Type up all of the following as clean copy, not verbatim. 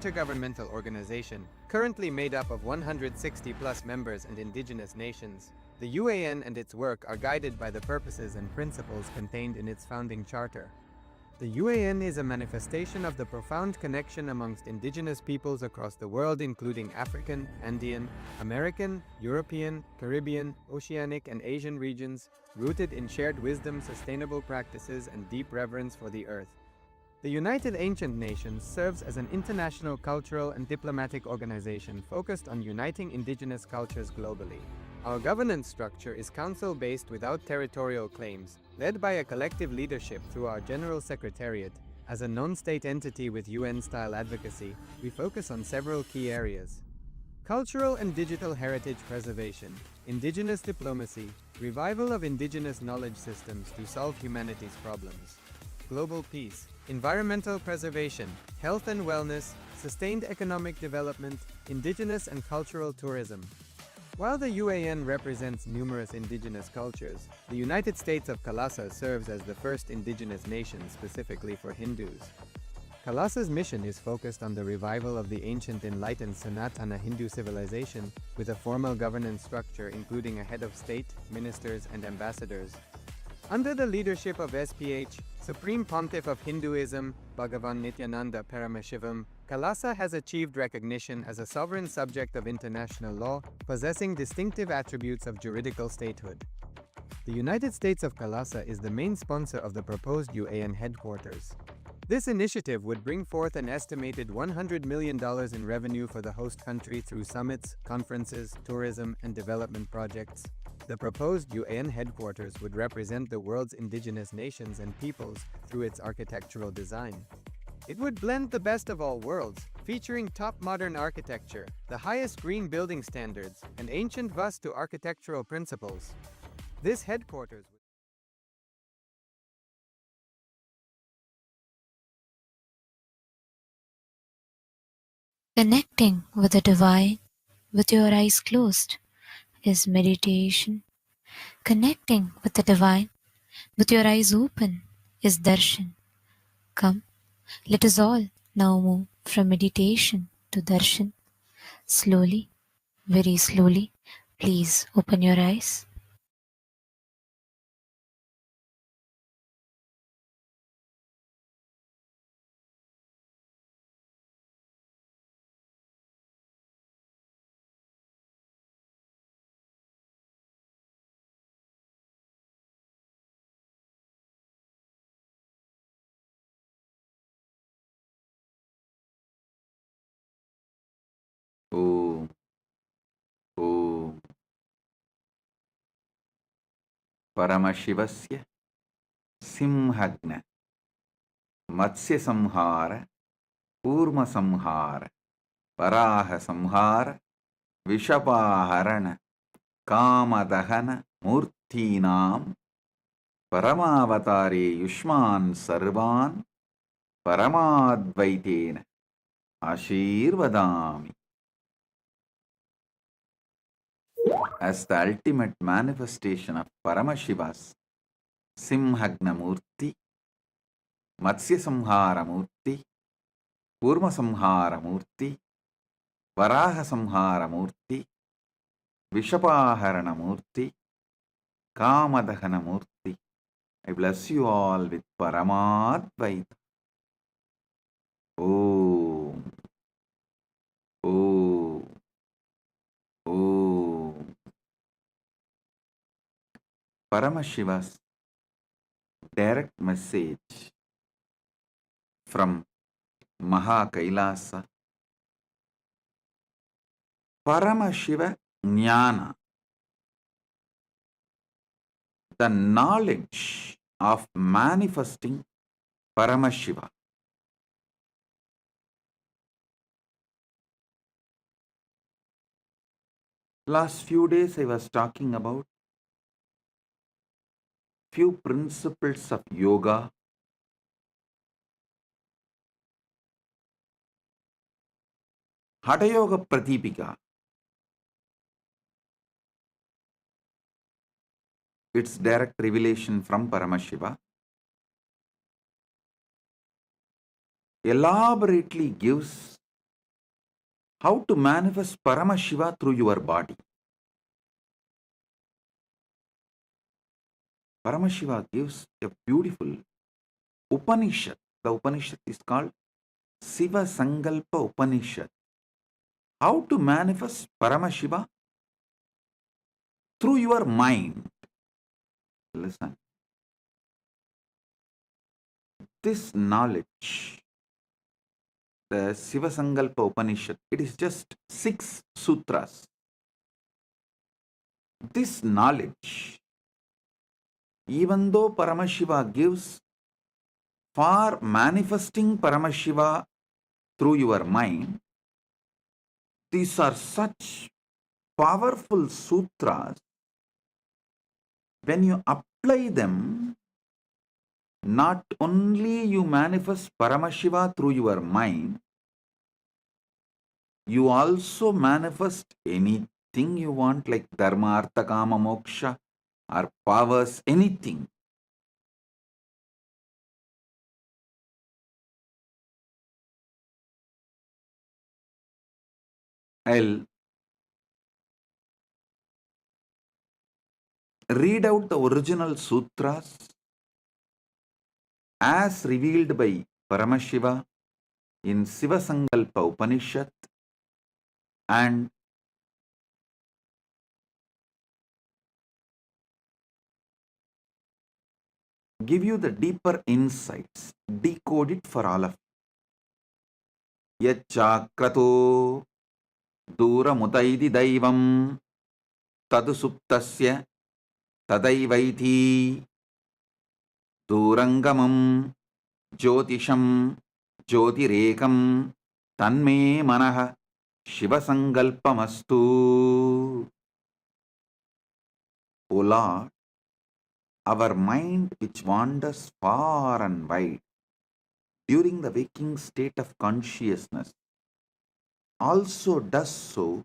intergovernmental organization, currently made up of 160 plus members and indigenous nations. The UAN and its work are guided by the purposes and principles contained in its founding charter. The UAN is a manifestation of the profound connection amongst indigenous peoples across the world, including African, Andean, American, European, Caribbean, Oceanic, and Asian regions, rooted in shared wisdom, sustainable practices, and deep reverence for the earth. The United Ancient Nations serves as an international cultural and diplomatic organization focused on uniting indigenous cultures globally. Our governance structure is council-based without territorial claims, led by a collective leadership through our General Secretariat. As a non-state entity with UN-style advocacy, we focus on several key areas: cultural and digital heritage preservation, indigenous diplomacy, revival of indigenous knowledge systems to solve humanity's problems, global peace, environmental preservation, health and wellness, sustained economic development, indigenous and cultural tourism. While the UAN represents numerous indigenous cultures, the United States of Kailasa serves as the first indigenous nation specifically for Hindus. Kailasa's mission is focused on the revival of the ancient enlightened Sanatana Hindu civilization with a formal governance structure including a head of state, ministers, and ambassadors. Under the leadership of SPH, Supreme Pontiff of Hinduism, Bhagavan Nithyananda Paramashivam, Kailasa has achieved recognition as a sovereign subject of international law, possessing distinctive attributes of juridical statehood. The United States of Kailasa is the main sponsor of the proposed UAN headquarters. This initiative would bring forth an estimated $100 million in revenue for the host country through summits, conferences, tourism, and development projects. The proposed UAN headquarters would represent the world's indigenous nations and peoples through its architectural design. It would blend the best of all worlds, featuring top modern architecture, the highest green building standards, and ancient Vastu architectural principles. This headquarters Connecting with the divine with your eyes closed is meditation. Connecting with the divine with your eyes open is darshan. Come, let us all now move from meditation to darshan. Slowly, very slowly, please open your eyes. Om, Om. Paramashivasya Simhagna Matsya Samhara Kurma Samhara Paraha Samhara Vishapaharana Kamadahana Murtinam Paramavatare Yushman Sarvan Paramadvaitena Ashirvadami. As the ultimate manifestation of Paramashiva's Simhagna Murti, Matsya Samhara Murti, Kurma Samhara Murti, Varaha Samhara Murti, Vishapaharana Murti, Kamadahana Murti. I bless you all with Paramadvaita. Om, Om, Om. Paramashiva's direct message from Maha Kailasa. Paramashiva Jnana, the knowledge of manifesting Paramashiva. Last few days I was talking about few principles of yoga, Hatha Yoga Pratipika. Its direct revelation from Paramashiva elaborately gives how to manifest Paramashiva through your body. Paramashiva gives a beautiful Upanishad. The Upanishad is called Siva Sankalpa Upanishad. How to manifest Paramashiva? Through your mind. Listen. This knowledge, the Siva Sankalpa Upanishad, it is just 6 sutras. This knowledge, even though Paramashiva gives for manifesting Paramashiva through your mind, these are such powerful sutras. When you apply them, not only you manifest Paramashiva through your mind, you also manifest anything you want, like Dharma, Aptakama, Moksha, or powers, anything. I'll read out the original sutras as revealed by Paramashiva in Siva Sankalpa Upanishad, and give you the deeper insights, decode it for all of you. Yachakrato Duramutaidi Daivam Tadu Suptasya Tadaivaiti Durangamam Jyotisham Jyotirekam Tanme Manaha Shiva Sankalpamastu. O Lord, our mind which wanders far and wide during the waking state of consciousness also does so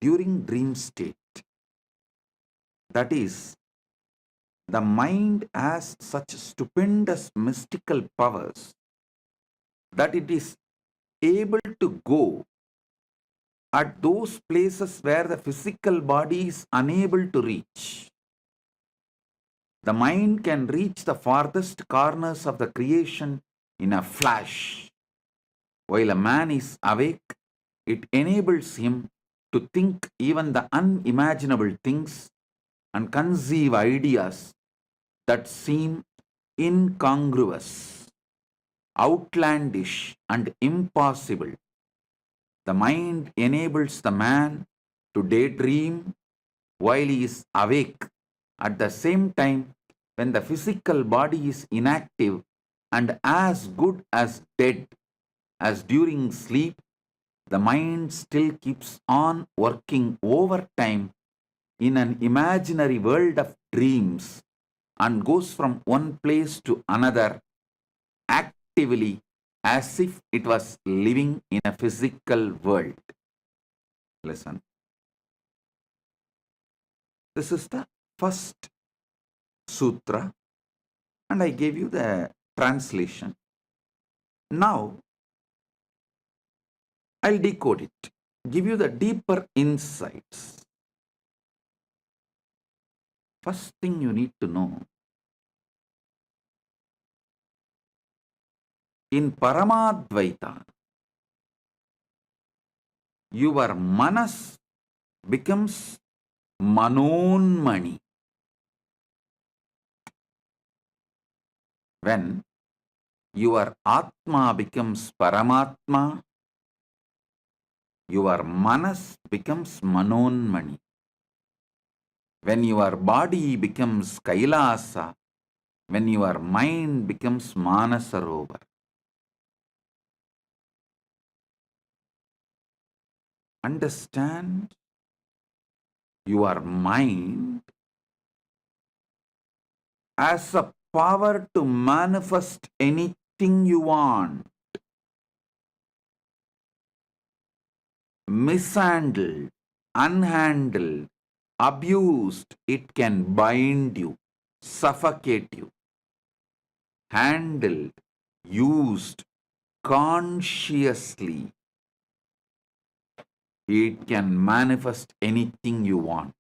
during dream state. That is, the mind has such stupendous mystical powers that it is able to go at those places where the physical body is unable to reach. The mind can reach the farthest corners of the creation in a flash. While a man is awake, it enables him to think even the unimaginable things and conceive ideas that seem incongruous, outlandish, and impossible. The mind enables the man to daydream while he is awake. At the same time, when the physical body is inactive and as good as dead as during sleep, the mind still keeps on working overtime in an imaginary world of dreams and goes from one place to another actively as if it was living in a physical world. Listen. This is the first sutra, and I gave you the translation. Now, I'll decode it, give you the deeper insights. First thing you need to know, in Paramadvaita, your manas becomes manonmani. When your Atma becomes Paramatma, your manas becomes manonmani. When your body becomes Kailasa, when your mind becomes Manasarovar. Understand, your mind has a power to manifest anything you want. Mishandled, unhandled, abused, it can bind you, suffocate you. Handled, used consciously, It can manifest anything you want.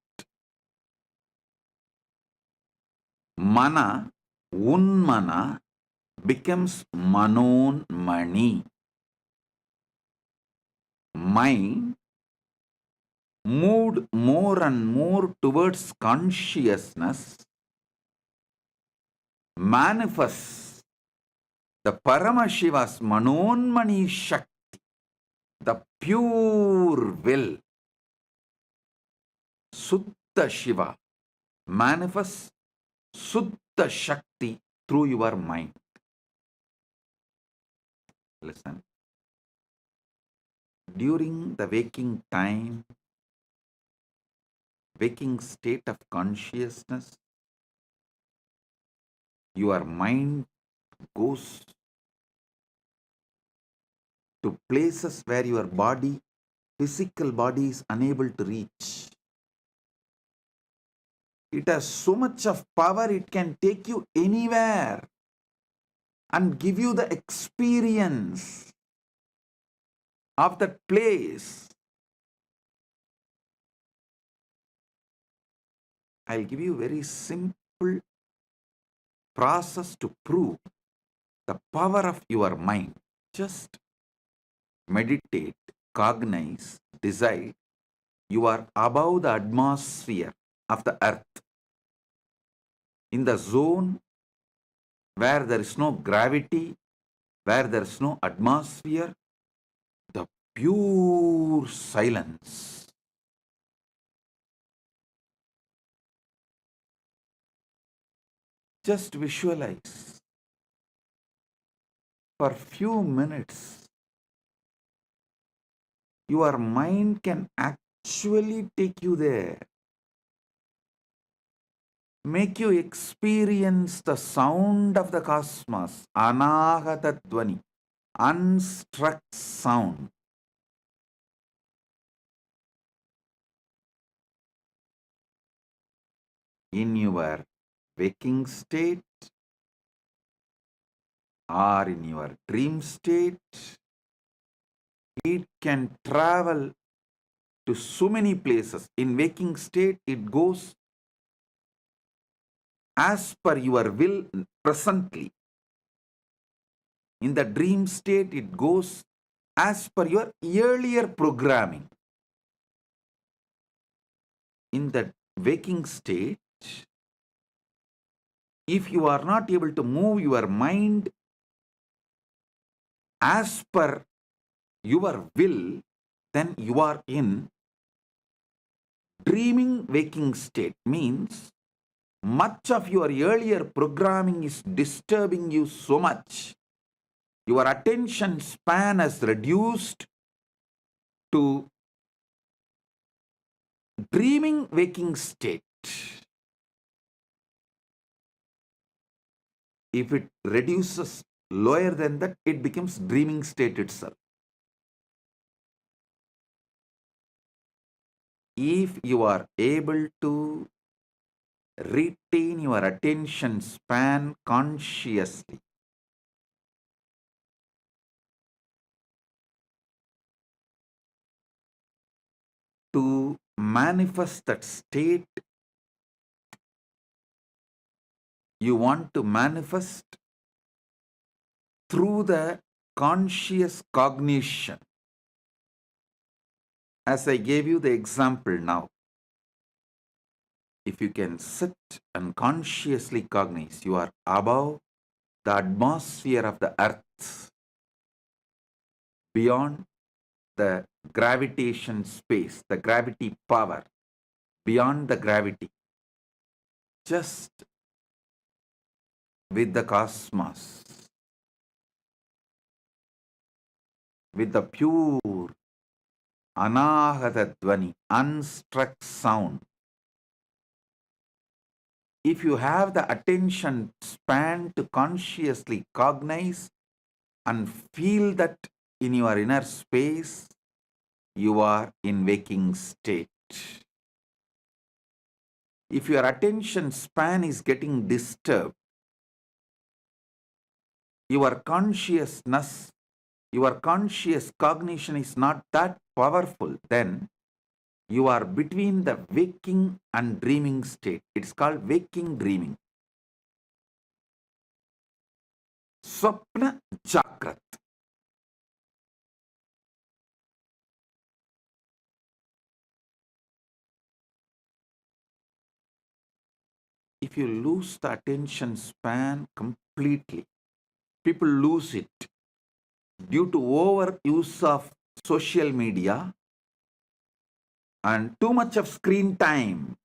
Mana, unmana, becomes manon mani. Mind moved more and more towards consciousness manifests the Paramashiva's manonmani shakti, the pure will. Sutta Shiva manifests Sutta Shakti through your mind. Listen. During the waking time, waking state of consciousness, your mind goes to places where your body, physical body, is unable to reach. It has so much of power, it can take you anywhere and give you the experience of that place. I'll give you a very simple process to prove the power of your mind. Just meditate, cognize, decide you are above the atmosphere of the earth, in the zone where there is no gravity, where there is no atmosphere, the pure silence. Just visualize for few minutes. Your mind can actually take you there, make you experience the sound of the cosmos, anahata dvani, unstruck sound. In your waking state or in your dream state, it can travel to so many places. In waking state, it goes as per your will presently. In the dream state, it goes as per your earlier programming. In the waking state, if you are not able to move your mind as per your will, then you are in dreaming waking state. Means much of your earlier programming is disturbing you so much. Your attention span has reduced to dreaming waking state. If it reduces lower than that, it becomes dreaming state itself. If you are able to retain your attention span consciously, to manifest that state, you want to manifest through the conscious cognition. As I gave you the example now, if you can sit and consciously cognize, you are above the atmosphere of the earth, beyond the gravitation space, the gravity power, beyond the gravity, just with the cosmos, with the pure anahata dvani, unstruck sound. If you have the attention span to consciously cognize and feel that in your inner space, you are in waking state. If your attention span is getting disturbed, your consciousness, your conscious cognition is not that powerful, then you are between the waking and dreaming state. It's called waking dreaming. Swapna Jakrat. If you lose the attention span completely, people lose it due to overuse of social media and too much of screen time.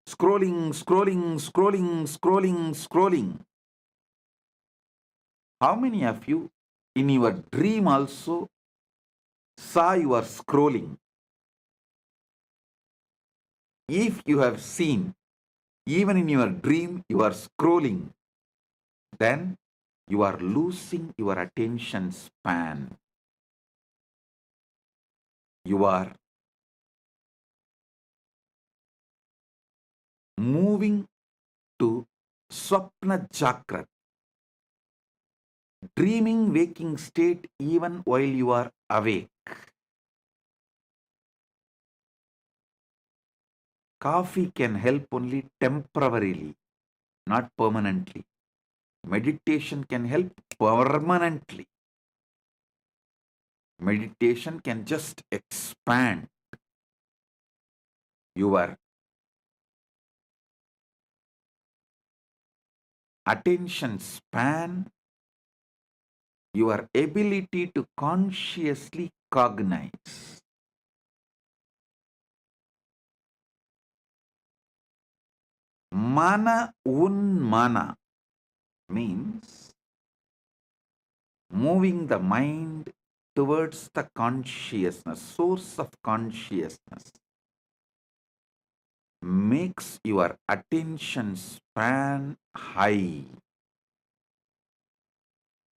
Scrolling, scrolling, scrolling, scrolling, scrolling. How many of you in your dream also saw you are scrolling? If you have seen, even in your dream, you are scrolling, then you are losing your attention span. You are moving to Swapna Chakra, dreaming waking state even while you are awake. Coffee can help only temporarily, not permanently. Meditation can help permanently. Meditation can just expand your attention span, your ability to consciously cognize. Mana unmana means moving the mind towards the consciousness, source of consciousness, makes your attention span high,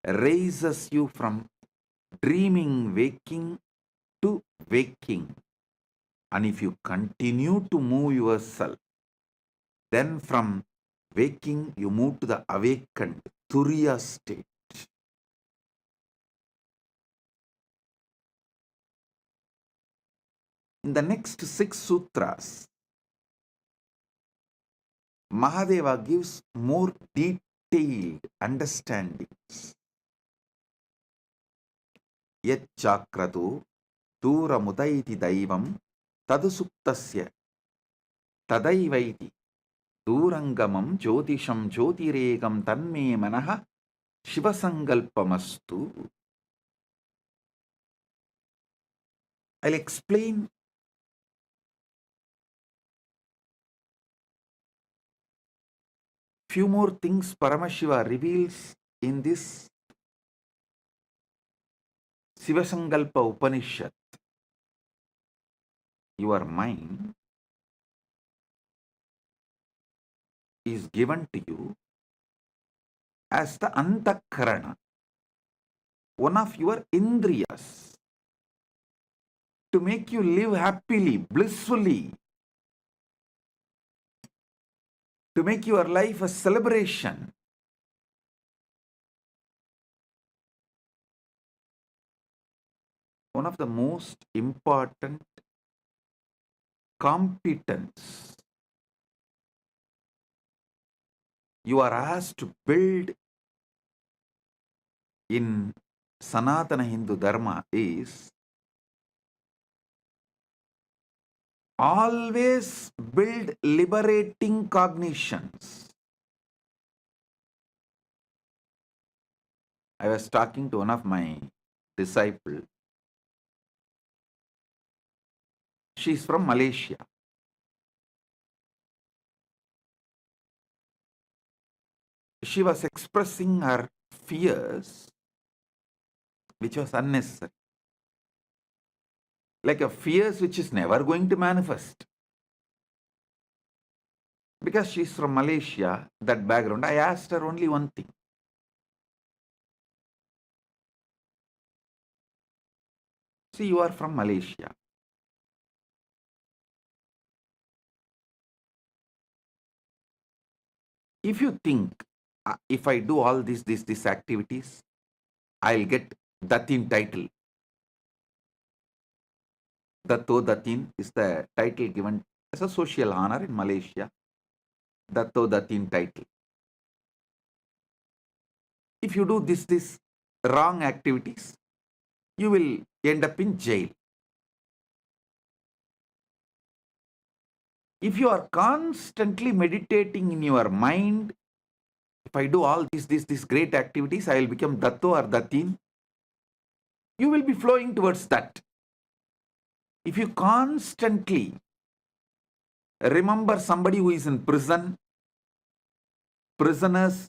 raises you from dreaming, waking to waking. And if you continue to move yourself, then from waking you move to the awakened Turiya state. In the next 6 sutras, Mahadeva gives more detailed understandings. Yat chakratu दूरमुदैति दैवं तदुसुप्तस्य तदैवैति दूरंगमं ज्योतिषं ज्योतिरेकं तन्मे मनः शिवसंकल्पमस्तु. I'll explain few more things Paramashiva reveals in this Sivasankalpa Upanishad. Your mind is given to you as the Antakarana, one of your Indriyas, to make you live happily, blissfully, to make your life a celebration. One of the most important competence you are asked to build in Sanatana Hindu Dharma is always build liberating cognitions. I was talking to one of my disciples. She's from Malaysia. She was expressing her fears, which was unnecessary. Like a fears which is never going to manifest. Because she's from Malaysia, that background, I asked her only one thing. See, you are from Malaysia. If you think, if I do all these activities, I'll get Datin title. Datto Datin is the title given as a social honor in Malaysia. Datto Datin title. If you do this wrong activities, you will end up in jail. If you are constantly meditating in your mind, if I do all these great activities, I will become Datto or Datin. You will be flowing towards that. If you constantly remember somebody who is in prison, prisoners,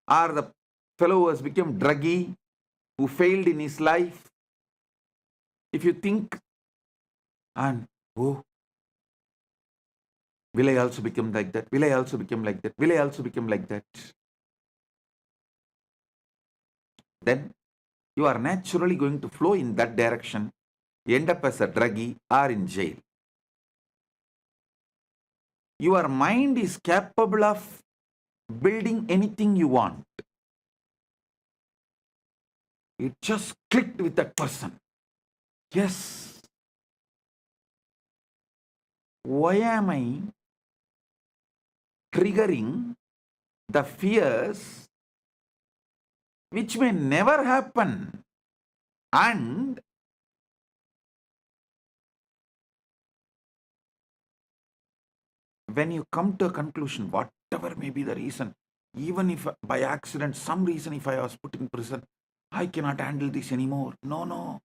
or the fellow who has become druggy, who failed in his life, if you think, and oh, will I also become like that? Will I also become like that? Will I also become like that? Then you are naturally going to flow in that direction, end up as a druggie or in jail. Your mind is capable of building anything you want. It just clicked with that person. Yes. Why am I triggering the fears which may never happen? And when you come to a conclusion, whatever may be the reason, even if by accident, some reason, if I was put in prison, I cannot handle this anymore. No.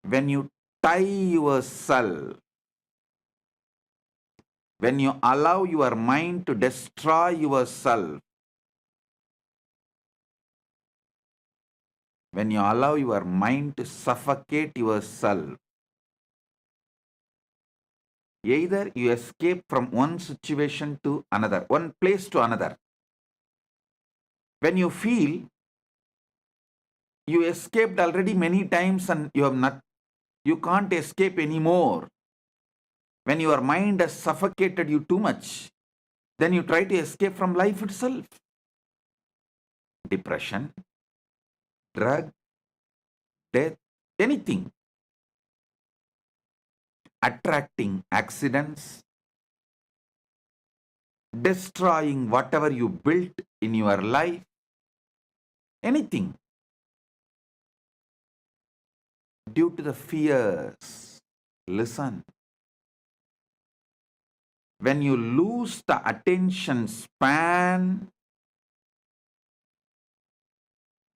When you tie yourself, when you allow your mind to destroy yourself, when you allow your mind to suffocate yourself, either you escape from one situation to another, one place to another. When you feel you escaped already many times and you can't escape anymore, when your mind has suffocated you too much, then you try to escape from life itself. Depression, drug, death, anything. Attracting accidents, destroying whatever you built in your life, anything. Due to the fears. Listen. When you lose the attention span,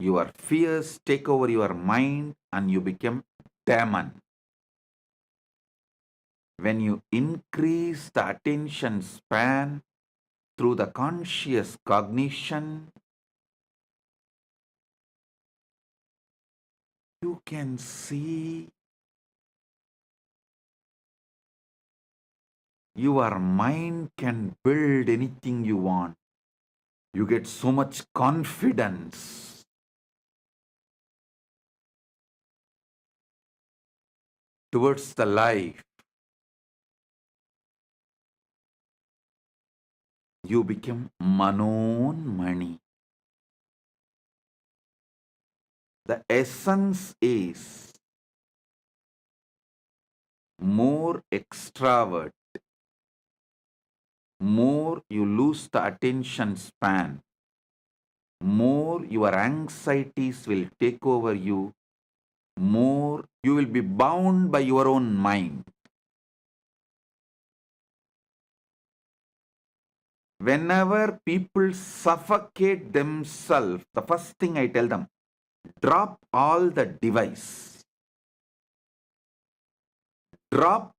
your fears take over your mind and you become demon. When you increase the attention span through the conscious cognition, you can see your mind can build anything you want. You get so much confidence. Towards the life. You become Manon Mani. The essence is more extravert, more you lose the attention span, more your anxieties will take over you, more you will be bound by your own mind. Whenever people suffocate themselves, the first thing I tell them, drop all the device. Drop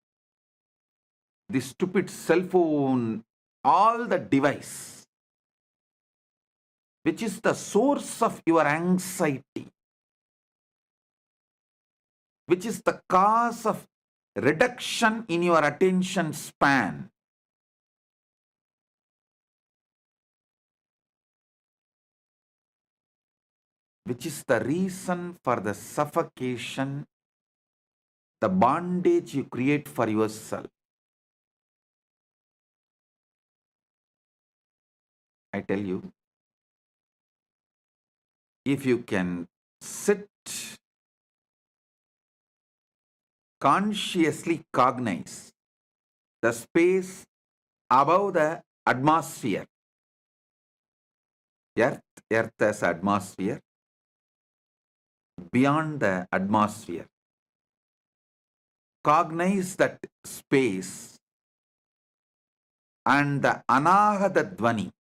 the stupid cell phone, all the device, which is the source of your anxiety, which is the cause of reduction in your attention span. Which is the reason for the suffocation, the bondage you create for yourself. I tell you, if you can sit consciously cognize the space above the atmosphere, earth as atmosphere, beyond the atmosphere, cognize that space and the anahata dvani,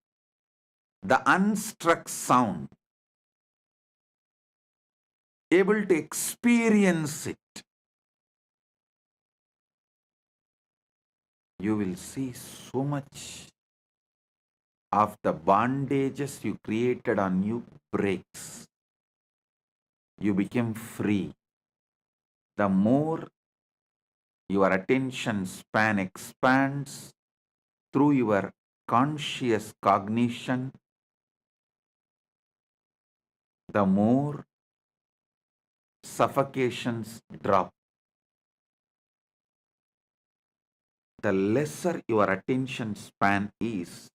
the unstruck sound, able to experience it, you will see so much of the bondages you created on you breaks. You become free. The more your attention span expands through your conscious cognition, the more suffocations drop. The lesser your attention span is,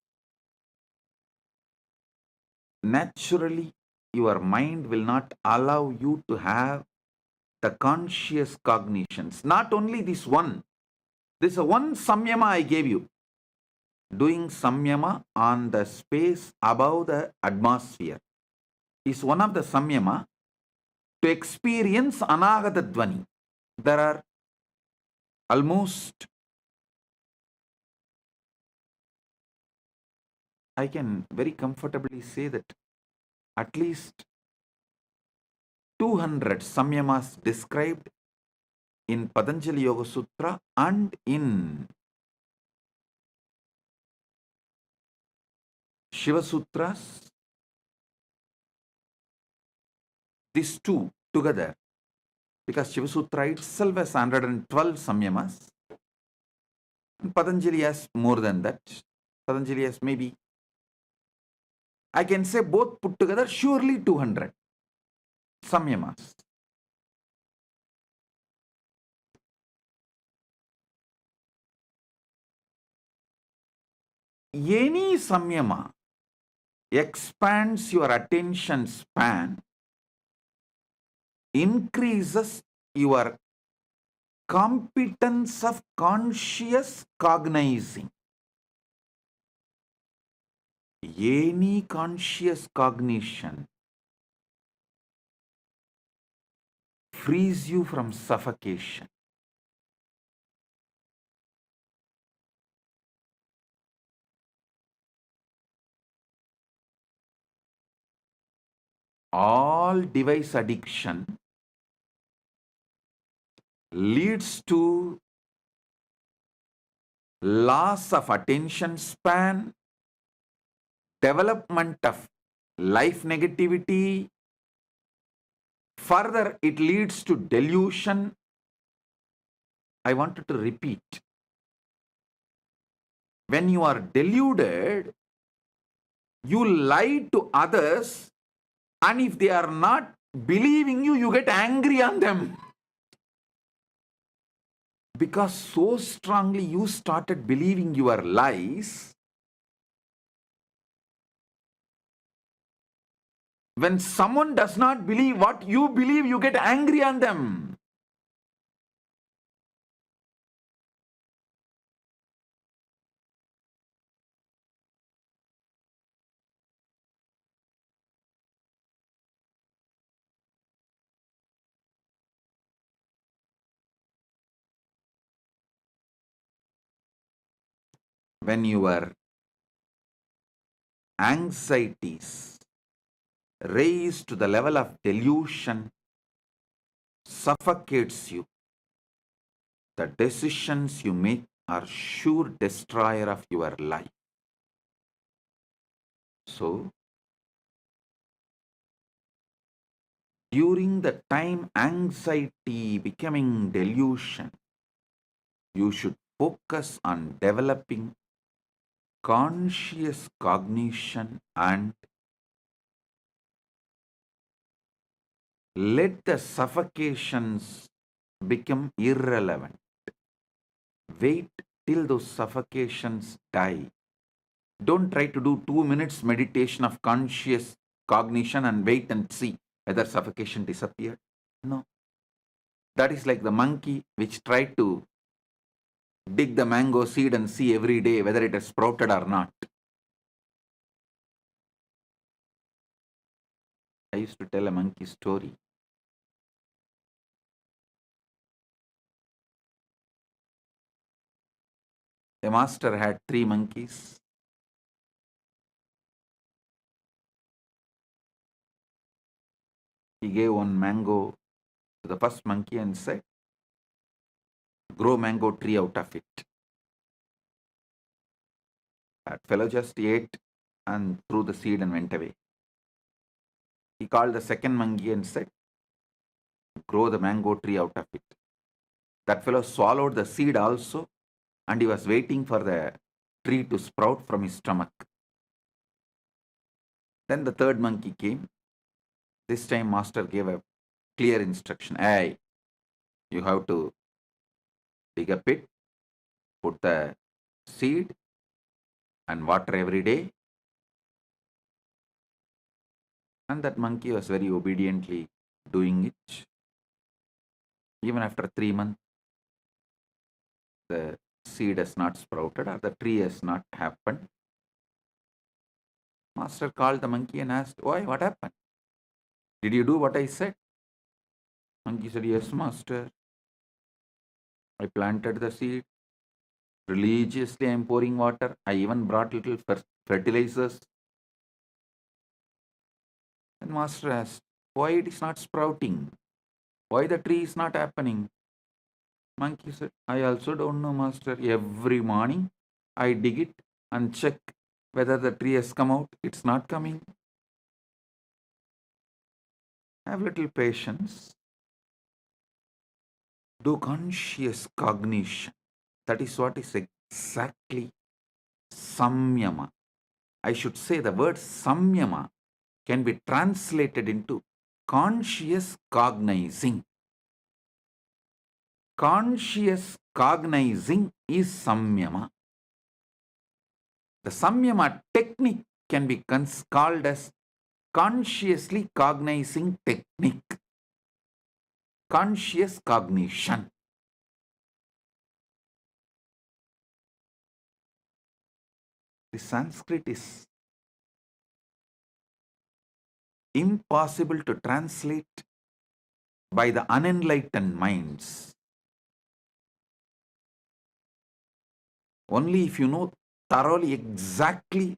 naturally your mind will not allow you to have the conscious cognitions. Not only this one, this is one samyama I gave you. Doing samyama on the space above the atmosphere is one of the samyama to experience anagata dvani. There are almost, I can very comfortably say that at least 200 samyamas described in Patanjali Yoga Sutra and in Shiva Sutras. These two together, because Shiva Sutra itself has 112 samyamas, and Patanjali has more than that. Patanjali has maybe, I can say both put together, surely 200 samyamas. Any samyama expands your attention span, increases your competence of conscious cognizing. Any conscious cognition frees you from suffocation. All device addiction leads to loss of attention span, development of life negativity. Further, it leads to delusion. I wanted to repeat. When you are deluded, you lie to others, and if they are not believing you, you get angry on them. Because so strongly you started believing your lies, when someone does not believe what you believe, you get angry on them. When your anxieties raise to the level of delusion, suffocates you, the decisions you make are sure destroyer of your life. So, during the time anxiety becoming delusion, you should focus on developing conscious cognition and let the suffocations become irrelevant. Wait till those suffocations die. Don't try to do 2 minutes meditation of conscious cognition and wait and see whether suffocation disappeared. No. That is like the monkey which tried to dig the mango seed and see every day whether it has sprouted or not. I used to tell a monkey story. A master had 3 monkeys. He gave one mango to the first monkey and said, grow mango tree out of it. That fellow just ate and threw the seed and went away. He called the second monkey and said, grow the mango tree out of it. That fellow swallowed the seed also, and he was waiting for the tree to sprout from his stomach. Then the third monkey came. This time master gave a clear instruction. Hey, you have to dig a pit, put the seed and water every day. And that monkey was very obediently doing it. Even after 3 months, the seed has not sprouted or the tree has not happened. Master called the monkey and asked, why, what happened? Did you do what I said? Monkey said, yes, master. I planted the seed. Religiously, I am pouring water. I even brought little fertilizers. And master asked, why it is not sprouting? Why the tree is not happening? Monkey said, I also don't know, master. Every morning, I dig it and check whether the tree has come out. It's not coming. Have little patience. Do conscious cognition. That is what is exactly samyama. I should say the word samyama can be translated into conscious cognizing. Conscious cognizing is samyama. The samyama technique can be called as consciously cognizing technique. Conscious cognition. The Sanskrit is impossible to translate by the unenlightened minds. Only if you know thoroughly exactly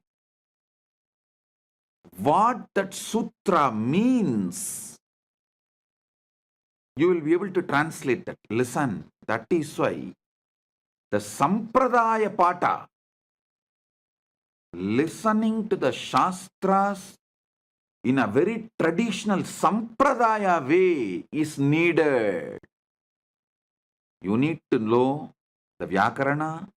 what that sutra means, you will be able to translate that. Listen, that is why the Sampradaya Pata, listening to the Shastras in a very traditional Sampradaya way is needed. You need to know the Vyakarana.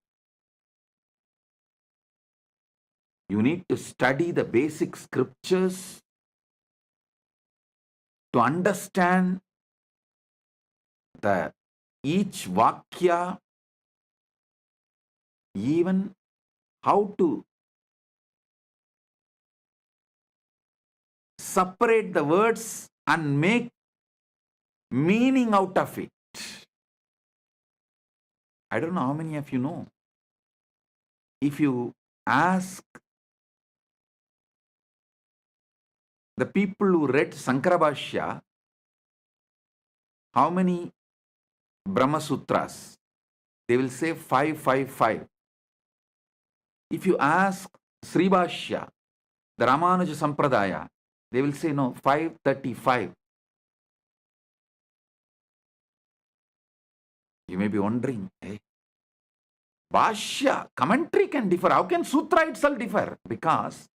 You need to study the basic scriptures to understand the each Vakya, even how to separate the words and make meaning out of it. I don't know how many of you know. If you ask the people who read Sankara Bhashya, how many Brahma Sutras? They will say 555. If you ask Sri Bhashya, the Ramanuja Sampradaya, they will say no, 535. You may be wondering, hey, Bhashya, commentary can differ. How can Sutra itself differ? Because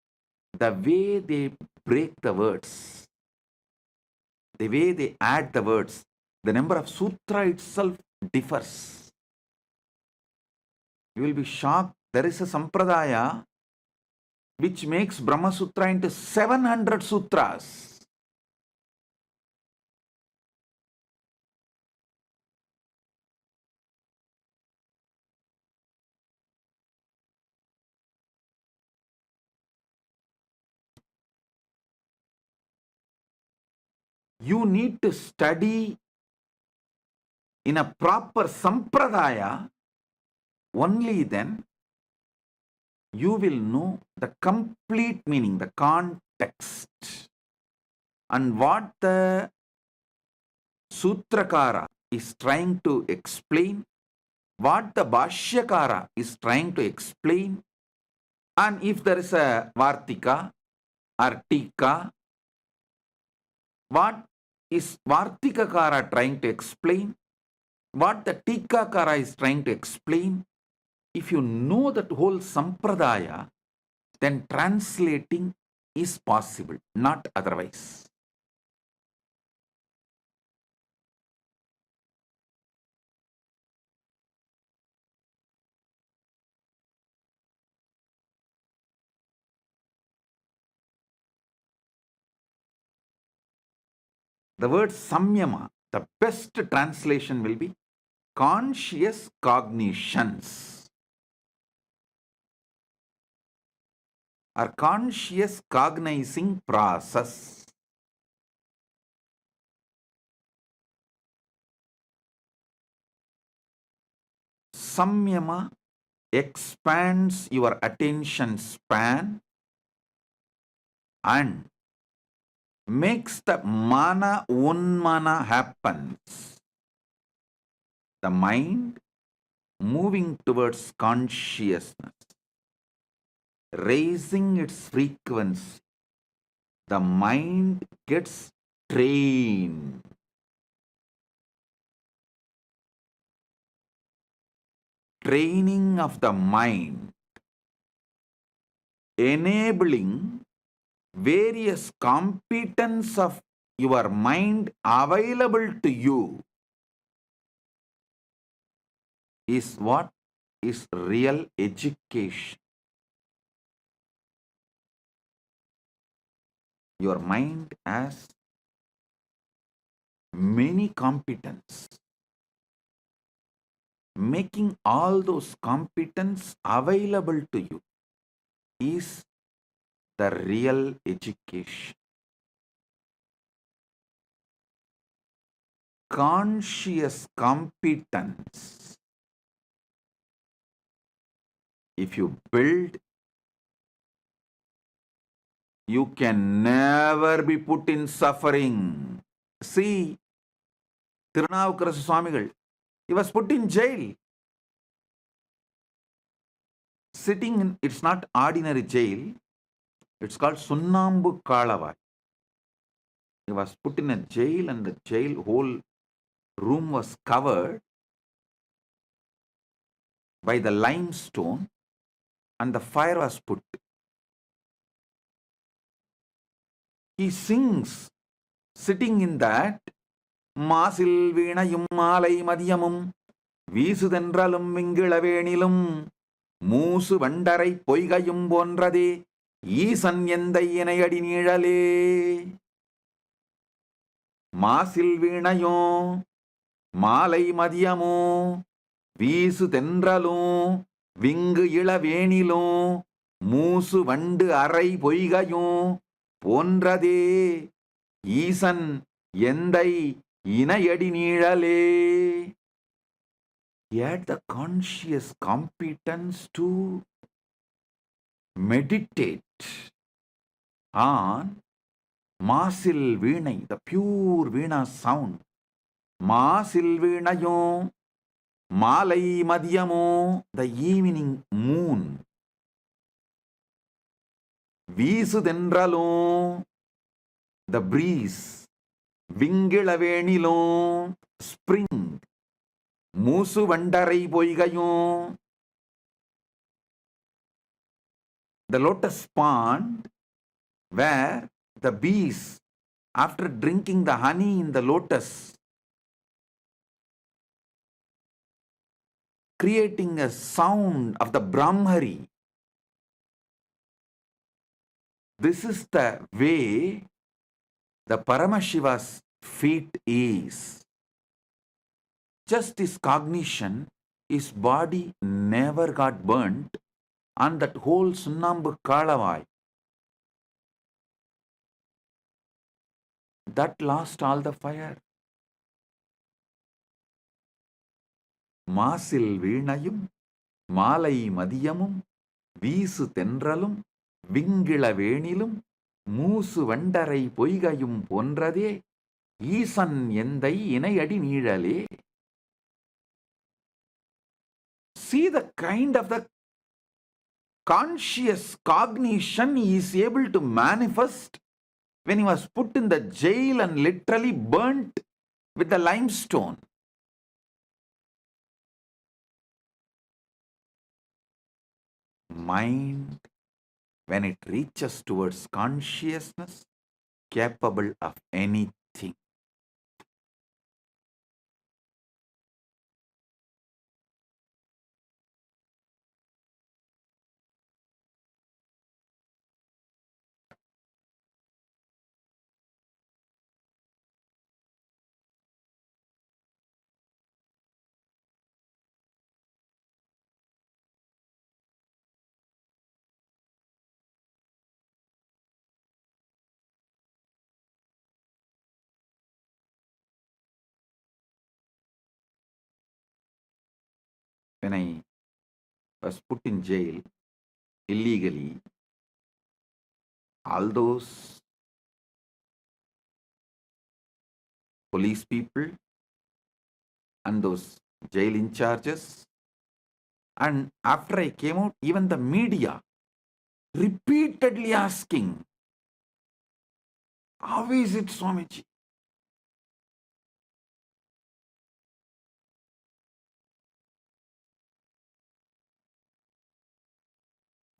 the way they break the words, the way they add the words, the number of Sutra itself differs. You will be shocked. There is a Sampradaya which makes Brahma Sutra into 700 sutras. You need to study in a proper sampradaya. Only then you will know the complete meaning, the context, and what the Sutrakara is trying to explain, what the Bhashyakara is trying to explain, and if there is a Vartika or Tika, what is Vartikakara trying to explain, what the Tikakara is trying to explain. If you know that whole sampradaya, then translating is possible, not otherwise. The word samyama, the best translation will be conscious cognitions or conscious cognizing process. Samyama expands your attention span and makes the mana unmana happens. The mind moving towards consciousness, raising its frequency. The mind gets trained. Training of the mind, enabling various competence of your mind available to you is what is real education. Your mind has many competence. Making all those competence available to you is the real education. Conscious competence, if you build, you can never be put in suffering. See, Tirunavukarasa Swamigal, he was put in jail. Sitting in, it's not ordinary jail, it's called Sunnambu Kalavai. He was put in a jail and the jail whole room was covered by the limestone and the fire was put. He sings, sitting in that, Masil Veenayum Malai Madhyamum Veesudhendralum Vingilavenilum Moosu Vandarai Poigayum Bonrade Eesan Endai Enayadi Nizhale. Masil Veenayum Malai Madhyamum Veesudhendralum Vingilavenilum Moosu Vandu Arai Poigayum Bonrade Eesan Endai Inayadi Nizhale. He had the conscious competence to meditate on Masil Veenai, the pure Veena sound. Masil Veenayo, Malai Madhyamo, the evening moon. Veesudhendralo, the breeze. Vingilavenilo, spring. Moosu Vandarai Poigayo, the lotus pond where the bees, after drinking the honey in the lotus, creating a sound of the Brahmari. This is the way the Paramashiva's feet is. Just this cognition, his body never got burnt on that whole Sunnambu Kalavai. that lost all the fire. மாசில் வீணையும் மாலை மதியமும் வீசு தென்றலும் விங்கிள வேணிலும் மூசு வண்டரை பொய்கையும் போன்றதே ஈசன் எந்தை இணையடி நீழலே. See the kind of the conscious cognition he is able to manifest when he was put in the jail and literally burnt with the limestone. Mind, when it reaches towards consciousness, capable of anything. When I was put in jail illegally, all those police people and those jail in charges, and after I came out, even the media repeatedly asking, how is it, Swamiji?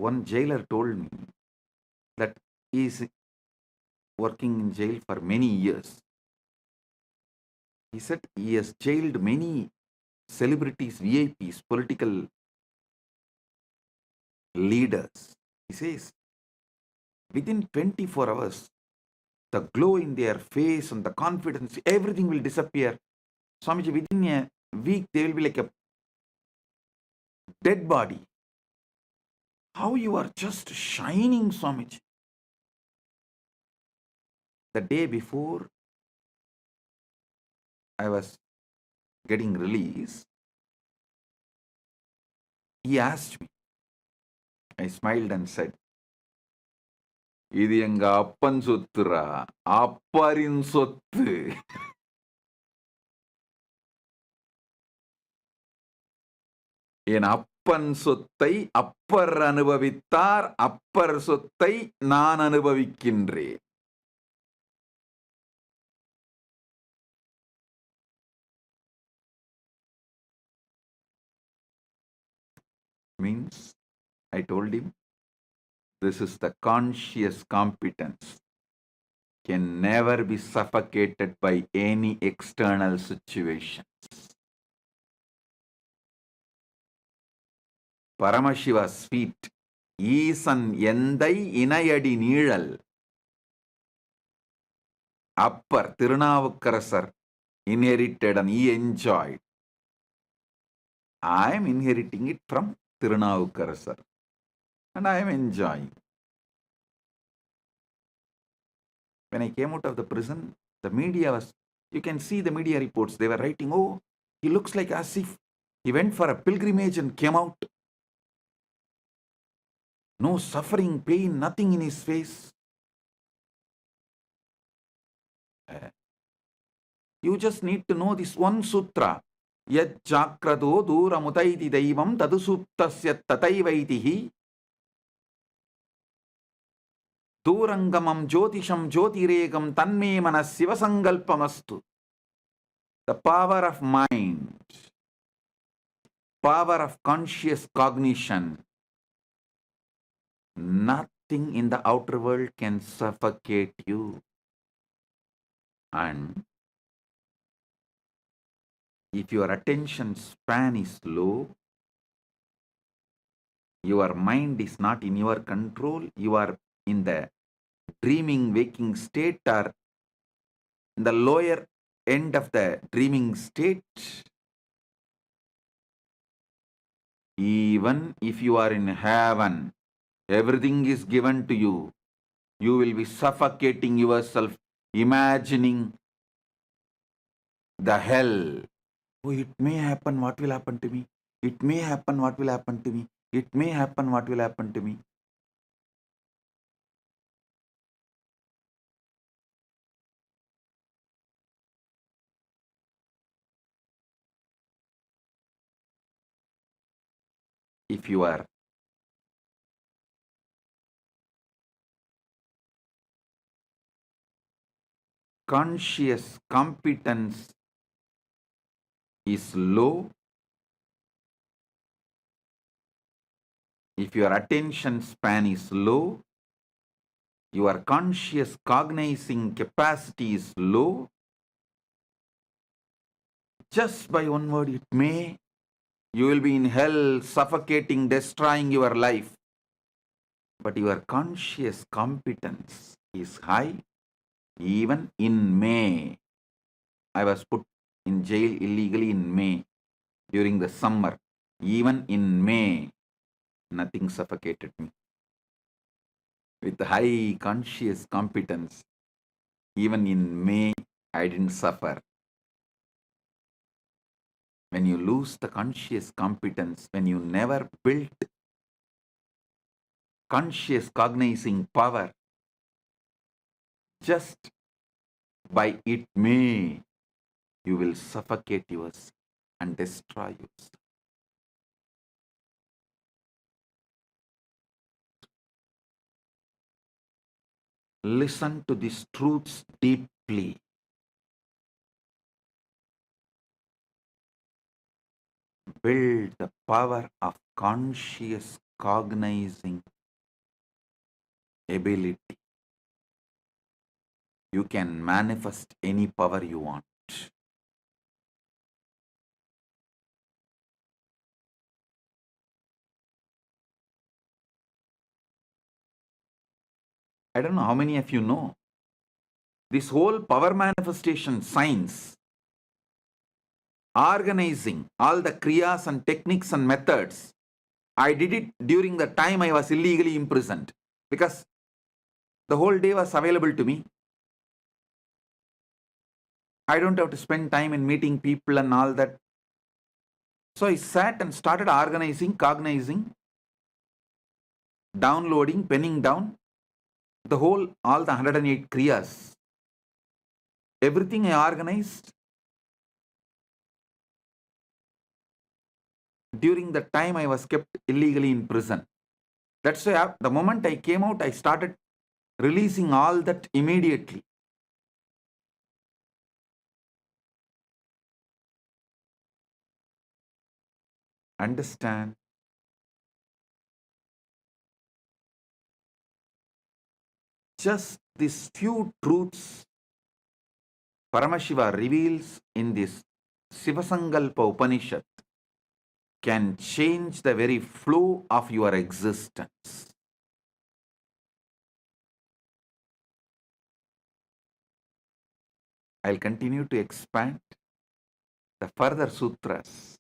One jailer told me that he is working in jail for many years. He said he has jailed many celebrities, VIPs, political leaders. He says, within 24 hours, the glow in their face and the confidence, everything will disappear. Swamiji, within a week, they will be like a dead body. How you are just shining, Swamiji. The day before I was getting released, he asked me. I smiled and said, இது எங்க அப்பன் சொத்துரா, அப்பரின் சொத்து. என் அப்பன் சொத்தை அப்பர் அனுபவித்தார், அப்பர் சொத்தை நான் அனுபவிக்கின்றேன். Means, I told him, this is the conscious competence, can never be suffocated by any external situations. Paramashiva's feet, ஈசன் எந்தை இணையடி நீழல். Appar Tirunavukarasar inherited and he enjoyed. I am inheriting it from Tirunavukarasar and I am enjoying. When I came out of the prison, the media was, you can see the media reports, they were writing, oh, he looks like as if he went for a pilgrimage and came out. No suffering, pain, nothing in his face. You just need to know this one sutra. Yad chakrado duramutaiti daivam tadusuptasya tataivaitihi durangamam jyotisham jyotiregam tanme manasiva sangalpamastu. The power of mind, power of conscious cognition, nothing in the outer world can suffocate you. And if your attention span is low, your mind is not in your control, you are in the dreaming waking state or in the lower end of the dreaming state, even if you are in heaven, everything is given to you, you will be suffocating yourself imagining the hell. Oh, it may happen, what will happen to me? It may happen, what will happen to me? It may happen, what will happen to me? If your conscious competence is low, if your attention span is low, your conscious cognizing capacity is low, just by one word, it may, you will be in hell, suffocating, destroying your life. But your conscious competence is high, even in May. I was put in jail illegally in May during the summer. Even in May, nothing suffocated me. With high conscious competence, even in May, I didn't suffer. When you lose the conscious competence, when you never built conscious cognizing power, just by it may, you will suffocate yourself and destroy yourself. Listen to these truths deeply. Build the power of conscious cognizing ability. You can manifest any power you want. I don't know how many of you know. This whole power manifestation science, organizing all the kriyas and techniques and methods, I did it during the time I was illegally imprisoned because the whole day was available to me. I don't have to spend time in meeting people and all that. So I sat and started organizing, cognizing, downloading, penning down the whole, all the 108 kriyas. Everything I organized during the time I was kept illegally in prison. That's why the moment I came out, I started releasing all that immediately. Understand? Just these few truths Paramashiva reveals in this Sivasankalpa Upanishad can change the very flow of your existence. I'll continue to expand the further sutras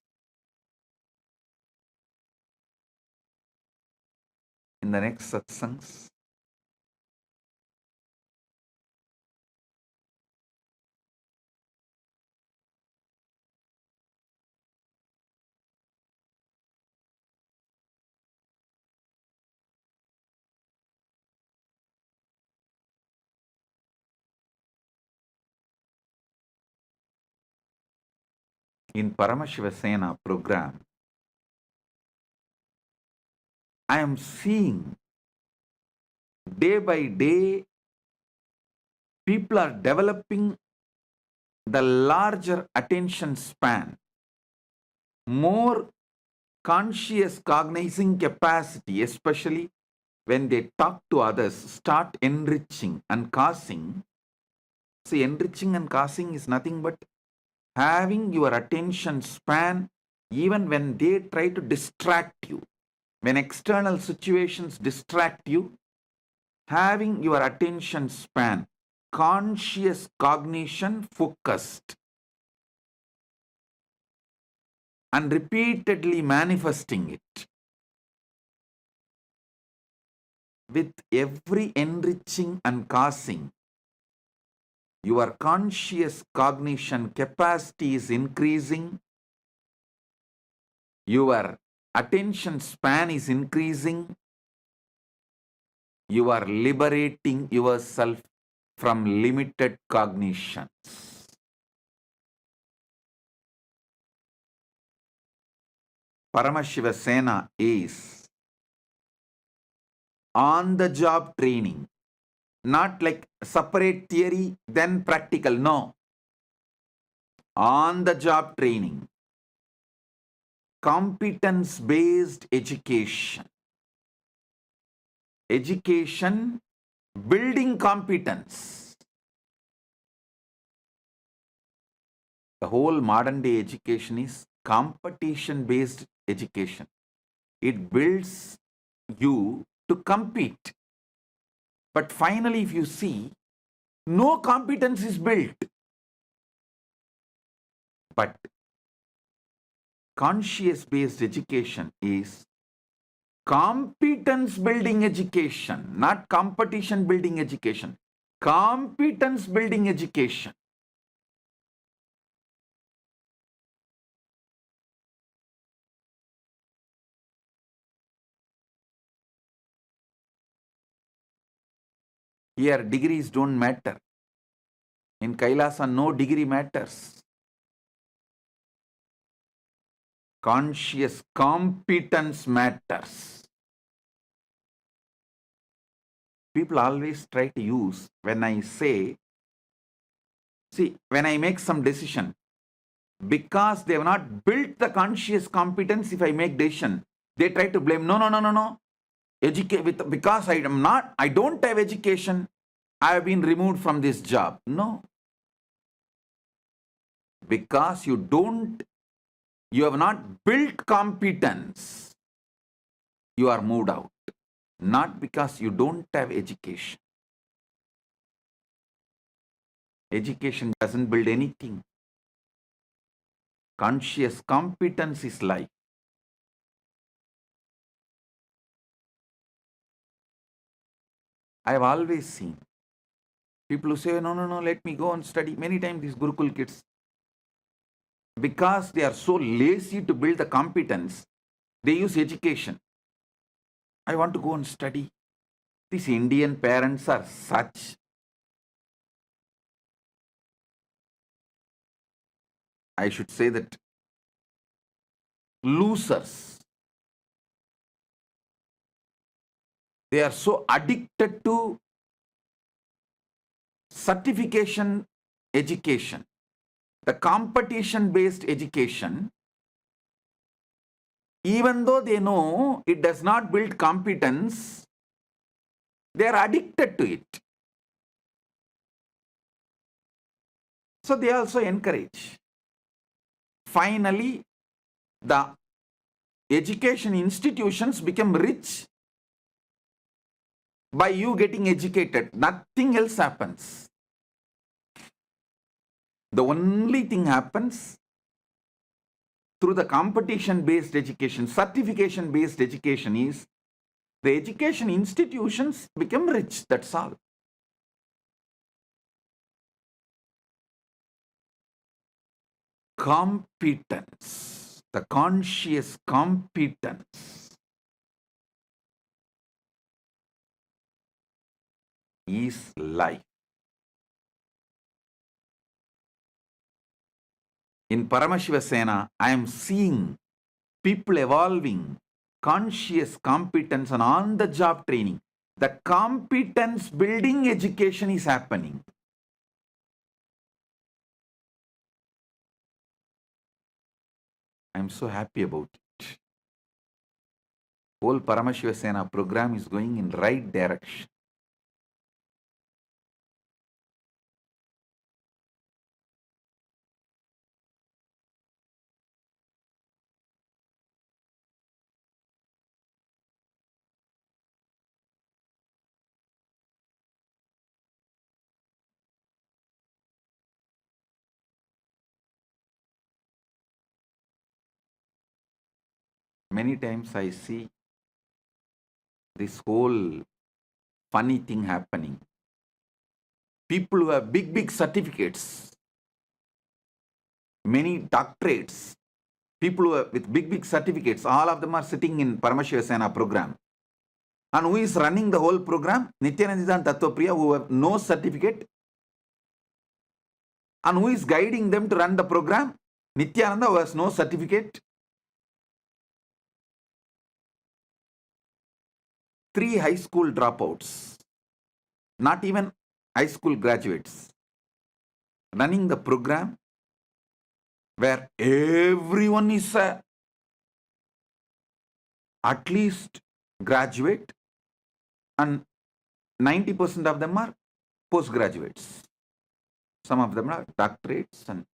in the next satsangs. In Paramashiva Sena program, I am seeing day by day people are developing the larger attention span, more conscious cognizing capacity, especially when they talk to others, start enriching and causing. See, enriching and causing is nothing but having your attention span even when they try to distract you. When external situations distract you, having your attention span, conscious cognition focused, and repeatedly manifesting it. With every enriching and causing, your conscious cognition capacity is increasing, your attention span is increasing, you are liberating yourself from limited cognitions. Paramashiva Sena is on-the-job training, not like separate theory, then practical. No. On-the-job training. Competence-based education. Education building competence. The whole modern day education is competition-based education. It builds you to compete. But finally, if you see, no competence is built. But conscious-based education is competence building education, not competition building education. Competence building education. Here, degrees don't matter. In Kailasa, no degree matters. Conscious competence matters. People always try to use, when I say, see, when I make some decision, because they have not built the conscious competence, if I make decision, they try to blame, no. Because I don't have education, I have been removed from this job. No. Because you have not built competence, you are moved out. Not because you don't have education. Education doesn't build anything. Conscious competence is life. I have always seen people who say, no, let me go and study. Many times these Gurukul kids, because they are so lazy to build the competence, they use education. I want to go and study. These Indian parents are such. I should say that losers. They are so addicted to certification education, the competition-based education, even though they know it does not build competence, they are addicted to it. So they also encourage. Finally, the education institutions become rich by you getting educated. Nothing else happens. The only thing happens through the competition-based education, certification-based education is the education institutions become rich. That's all. Competence, the conscious competence is life. In Paramashiva Sena, I am seeing people evolving conscious competence and on-the-job training. The competence building education is happening. I am so happy about it. Whole Paramashiva Sena program is going in right direction. Many times I see this whole funny thing happening. people who have big, big certificates, many doctorates, people who are with big, big certificates, all of them are sitting in Paramashiva program. And who is running the whole program? Nithyananda and Tattvapriya, who have no certificate. And who is guiding them to run the program? Nithyananda, who has no certificate. 3 high school dropouts, not even high school graduates, running the program where everyone is at least graduate and 90% of them are postgraduates. Some of them are doctorates, and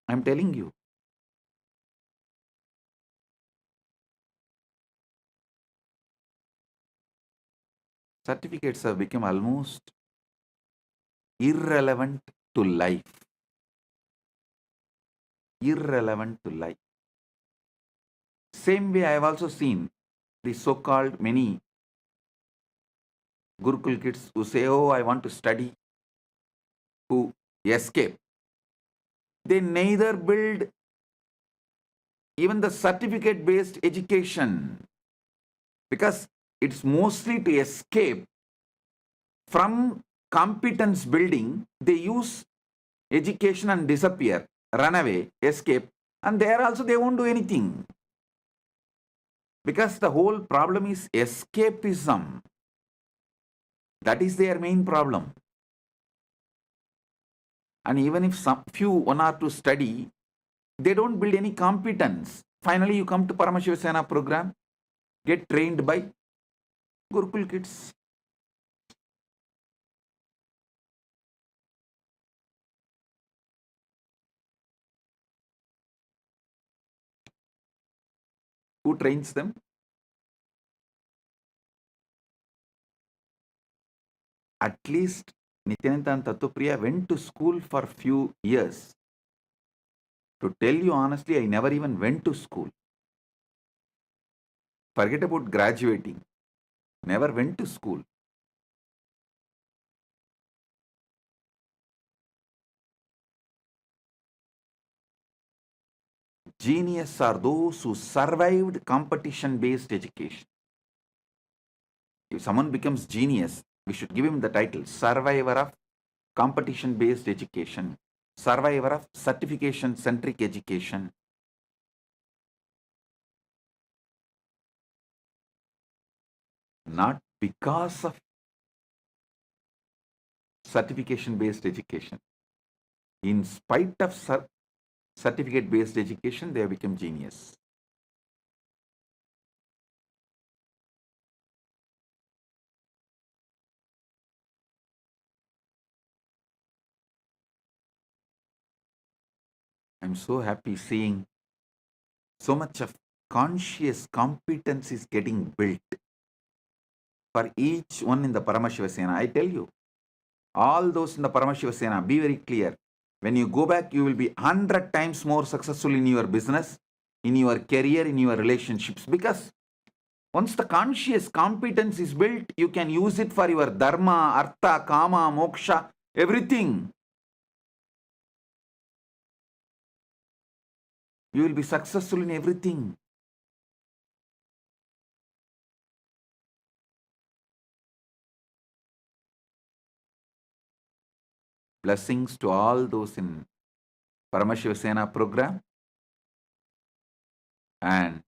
I'm telling you, certificates have become almost irrelevant to life. Irrelevant to life. Same way I have also seen the so-called many Gurukul kids who say, oh, I want to study, who escape. They neither build even the certificate-based education, because it's mostly to escape from competence building. They use education and disappear, run away, escape, and there also they won't do anything. Because the whole problem is escapism. That is their main problem. And even if some few, 1 or 2 study, they don't build any competence. Finally, you come to Paramashiva program, get trained by Gurukul kids. Who trains them? At least Nithyananda and Tattvapriya went to school for few years. To tell you honestly, I never even went to school. Forget about graduating. Never went to school. Genius are those who survived competition-based education. If someone becomes genius, we should give him the title survivor of competition-based education, survivor of certification-centric education. Not because of certification-based education. In spite of certificate-based education, they have become genius. I'm so happy seeing so much of conscious competence is getting built for each one in the Paramashiva. I tell you, all those in the Paramashiva, be very clear. When you go back, you will be 100 times more successful in your business, in your career, in your relationships. Because once the conscious competence is built, you can use it for your Dharma, Artha, Kama, Moksha, everything. You will be successful in everything. Blessings to all those in Paramashiva program. And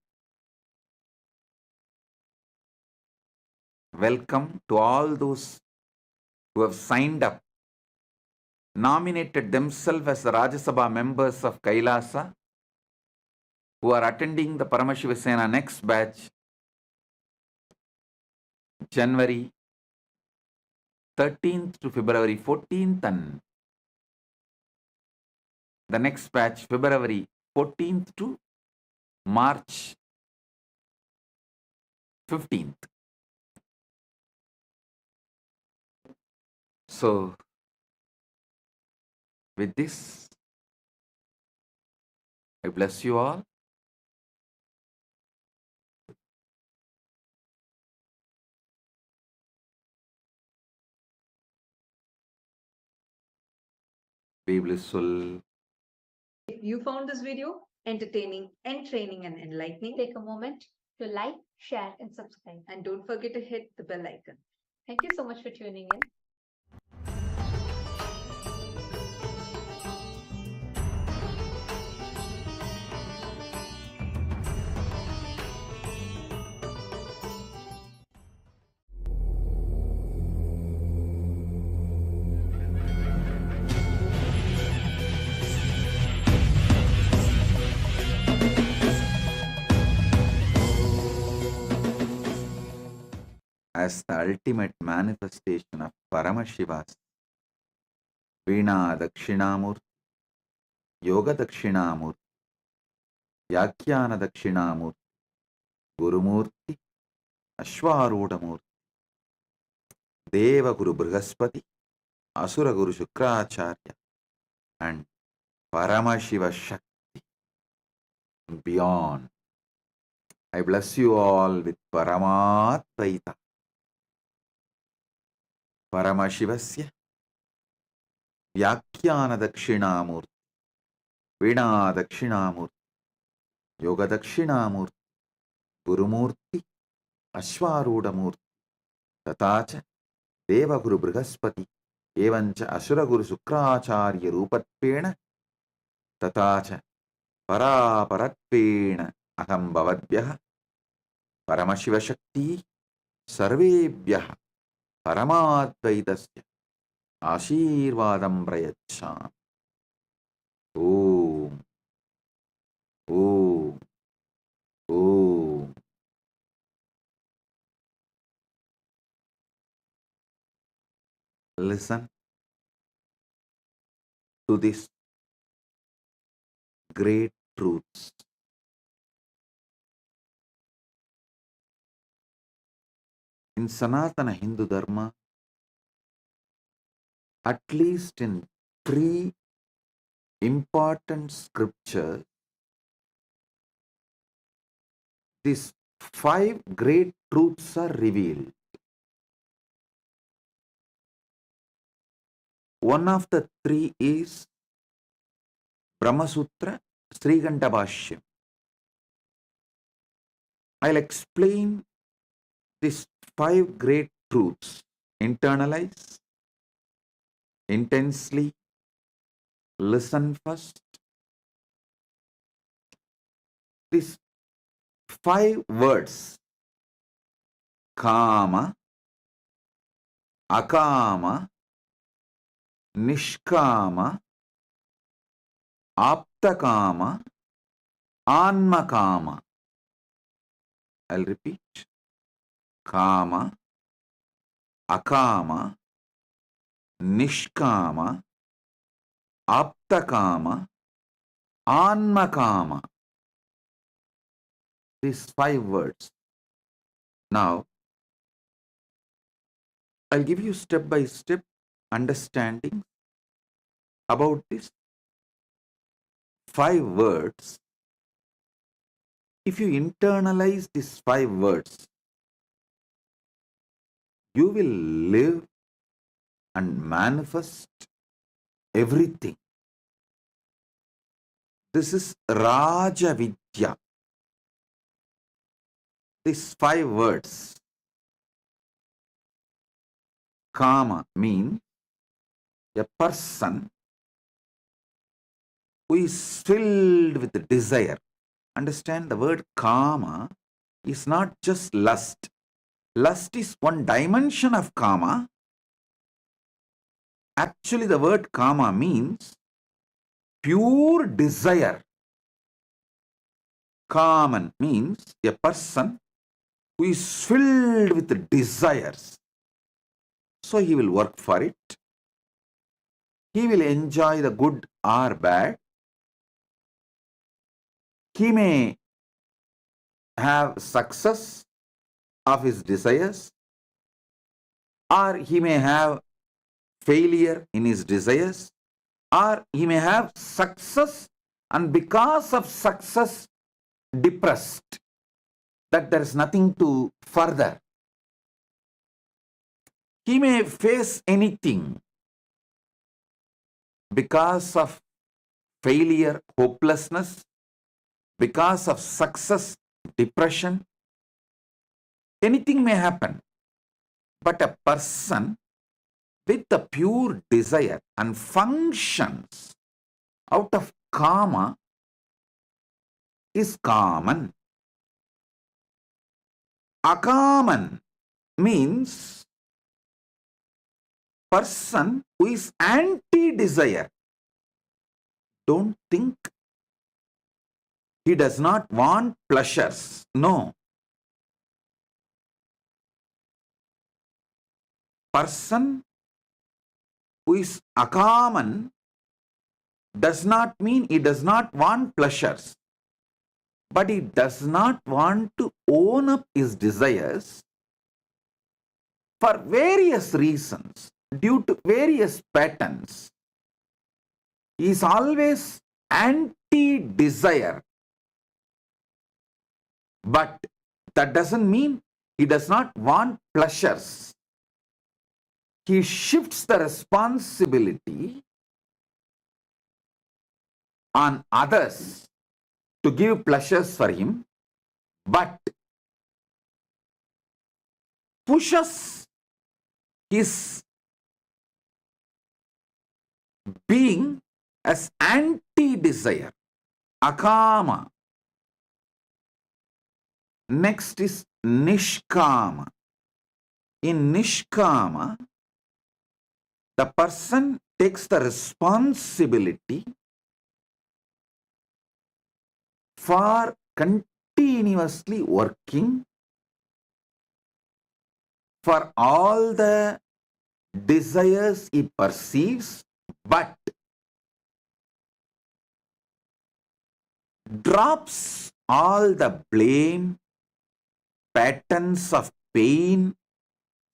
welcome to all those who have signed up, nominated themselves as the Rajya Sabha members of Kailasa, who are attending the Paramashiva next batch, January 13th to February 14th, and the next batch, February 14th to March 15th. So, with this, I bless you all. be blissful. If you found this video entertaining, entraining, and enlightening, Take a moment to like, share, and subscribe. and don't forget to hit the bell icon. Thank you so much for tuning in. As the ultimate manifestation of Paramashiva's Veena Dakshinamurthy, Yoga Dakshinamurthy, Vyakhyana Dakshinamurthy, Gurumurthy, Ashwarudamurthy, Deva Guru Brihaspati, Asura Guru Shukracharya, and Paramashiva Shakti beyond. I bless you all with Paramatvaita. Paramashivasya Vyakhyana Dakshinamurthy, Veena Dakshinamurthy, Yoga Dakshinamurthy, Gurumurthy, Ashwarudamurthy, Tatacha Deva Guru Brihaspati, Evancha Asura Guru Shukracharya Rupatpena, Tatacha Paraparatpena Aham Bhavadbhyah, Paramashiva Shakti Sarvebhyah Paramadvaitasya Ashirvadam Prayacham. Om. Om. Om. Listen to these great truths. In Sanatana Hindu Dharma, at least in 3 important scriptures, these 5 great truths are revealed. One of the 3 is Brahma Sutra, Srikantha Bhashya. I'll explain these 5 great truths. Internalize, intensely, listen first. These 5 words, Kama, Akama, Nishkama, Aptakama, Anmakama. I'll repeat. Kama, Akama, Nishkama, Aptakama, Anmakama. These 5 words. Now, I'll give you step by step understanding about these 5 words. If you internalize these 5 words, you will live and manifest everything. This is Raja Vidya. These 5 words. Kama means a person who is filled with desire. Understand, the word Kama is not just lust. Lust is one dimension of Kama. Actually, the word Kama means pure desire. Kaman means a person who is filled with desires. So he will work for it. He will enjoy the good or bad. He may have success of his desires, or he may have failure in his desires, or he may have success and because of success depressed, that there is nothing to further. He may face anything. because of failure, hopelessness, because of success, depression. Anything may happen. But a person with a pure desire and functions out of Kama is common. Akaman means person who is anti-desire. Don't think he does not want pleasures. No. Person who is Akaman does not mean he does not want pleasures, but he does not want to own up his desires for various reasons, due to various patterns. He is always anti-desire. But that doesn't mean he does not want pleasures. He shifts the responsibility on others to give pleasures for him, but pushes his being as anti-desire. Akama. Next is Nishkama. In Nishkama, the person takes the responsibility for continuously working for all the desires he perceives, but drops all the blame, patterns of pain,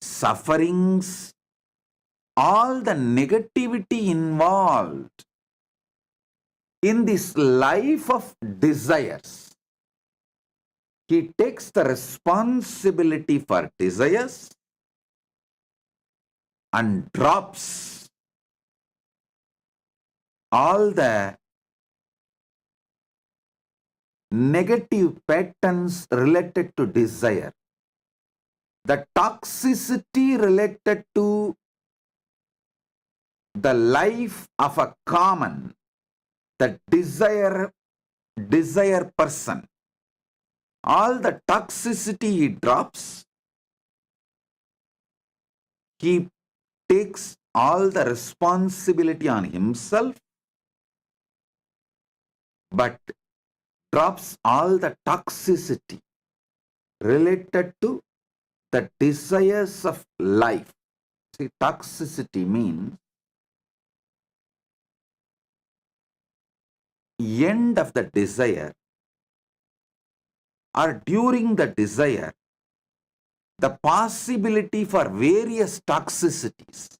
sufferings, all the negativity involved in this life of desires. He takes the responsibility for desires and drops all the negative patterns related to desire, the toxicity related to the life of a common, the desire person. All the toxicity he drops, he takes all the responsibility on himself, but drops all the toxicity related to the desires of life. See, toxicity means end of the desire or during the desire, the possibility for various toxicities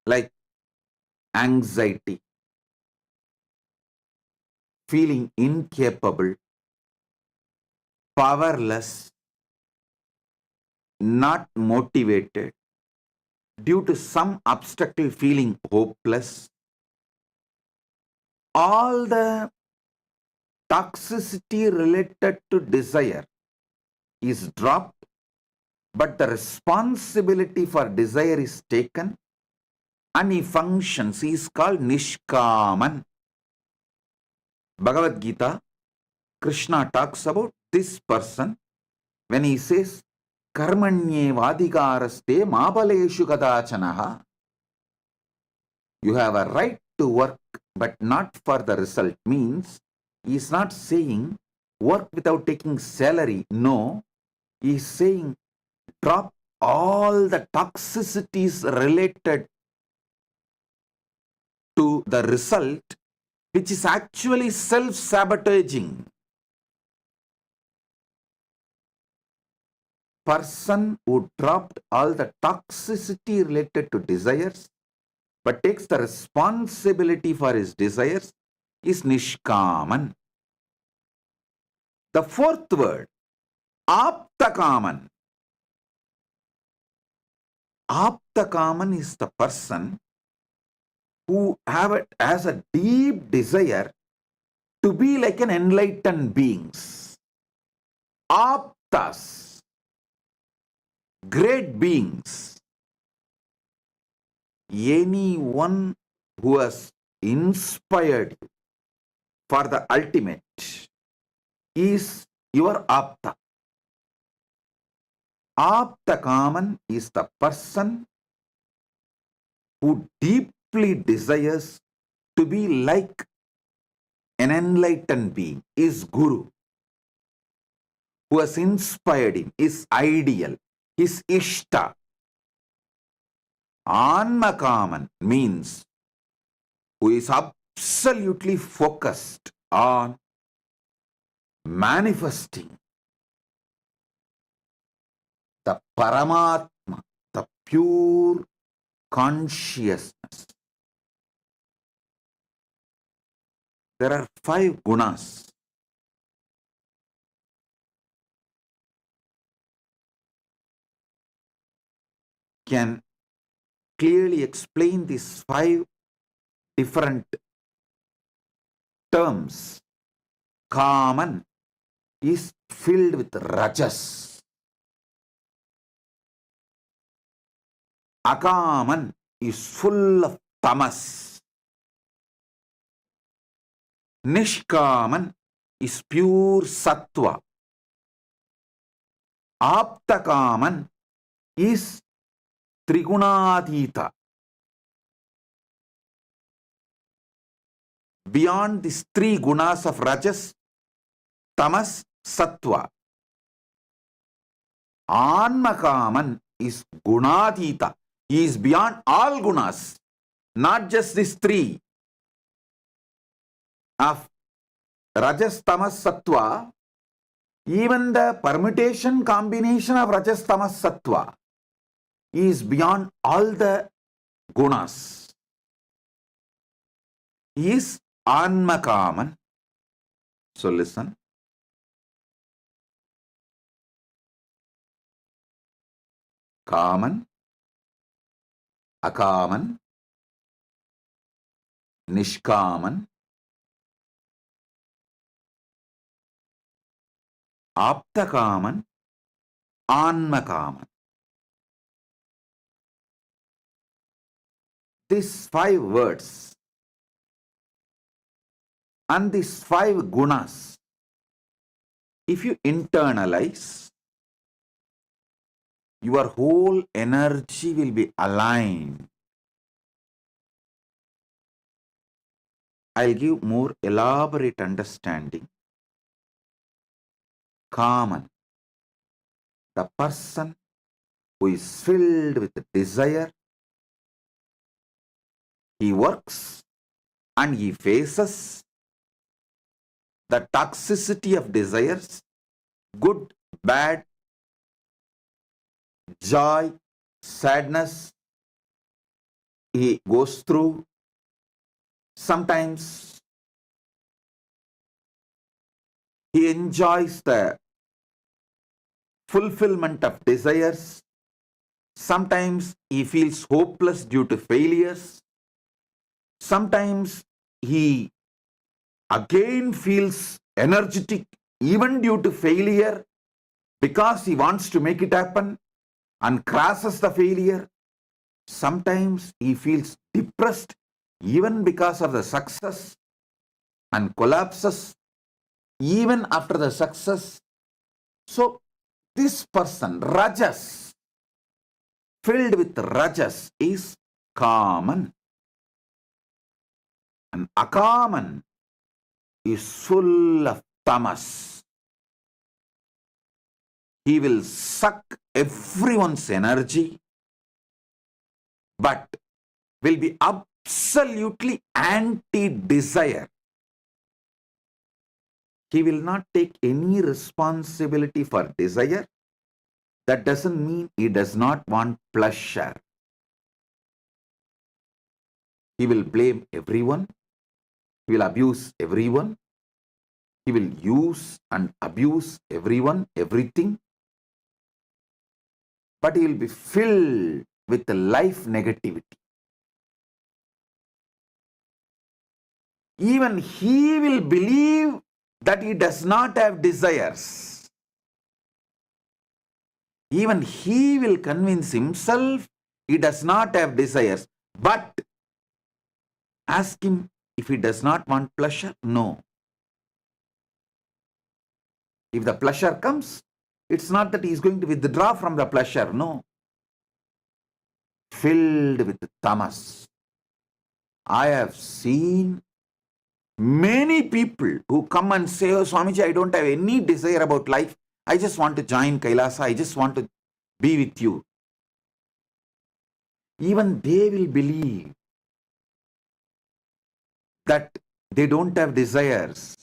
like anxiety, feeling incapable, powerless, not motivated, due to some obstacle feeling hopeless. All the toxicity related to desire is dropped, but the responsibility for desire is taken and he functions. He is called Nishkaman. Bhagavad Gita, Krishna talks about this person when he says, Karmanye vadhikaraste mabaleshu kadachanaha. You have a right to work, but not for the result. Means he is not saying work without taking salary. No, he is saying drop all the toxicities related to the result, which is actually self-sabotaging. Person who dropped all the toxicity related to desires but takes the responsibility for his desires is Nishkaman. The fourth word, Aptakaman. Aptakaman is the person who have it as a deep desire to be like an enlightened beings. Aptas, great beings. Anyone who has inspired you for the ultimate is your Apta. Aptakaman is the person who deeply desires to be like an enlightened being, is Guru, who has inspired him, is ideal, is Ishta. Anmakaman means who is absolutely focused on manifesting the Paramatma, the pure consciousness. There are 5 gunas. Can clearly explain these 5 different terms. Kaman is filled with rajas. Akaman is full of tamas. Nishkaman is pure sattva. Aptakaman is trigunadita. Beyond these 3 gunas of rajas, tamas, sattva. Anmakaman is gunadita. He is beyond all gunas, not just these 3 of rajas, tamas, sattva. Even the permutation combination of rajas, tamas, sattva is beyond all the gunas. He is Anmakaman. So listen. Kaman, Akaman, Nishkaman, Aptakaman, Anmakaman. These 5 words and these 5 gunas, if you internalize, your whole energy will be aligned. I'll give more elaborate understanding. Kaman, the person who is filled with desire, he works and he faces the toxicity of desires, good, bad, joy, sadness, he goes through. Sometimes he enjoys the fulfillment of desires. Sometimes he feels hopeless due to failures. Sometimes he again feels energetic even due to failure because he wants to make it happen and crashes the failure. Sometimes he feels depressed even because of the success and collapses even after the success. So this person, Rajas, filled with Rajas, is Kaman. And Akaman is full of Tamas. He will suck everyone's energy, but will be absolutely anti-desire. He will not take any responsibility for desire. That doesn't mean he does not want pleasure. He will blame everyone. He will abuse everyone. He will use and abuse everyone, everything. But he will be filled with life negativity. even he will believe that he does not have desires. Even he will convince himself he does not have desires. But ask him if he does not want pleasure. No. If the pleasure comes, it's not that he is going to withdraw from the pleasure. No. Filled with tamas. I have seen many people who come and say, oh Swamiji, I don't have any desire about life. I just want to join Kailasa. I just want to be with you. Even they will believe that they don't have desires.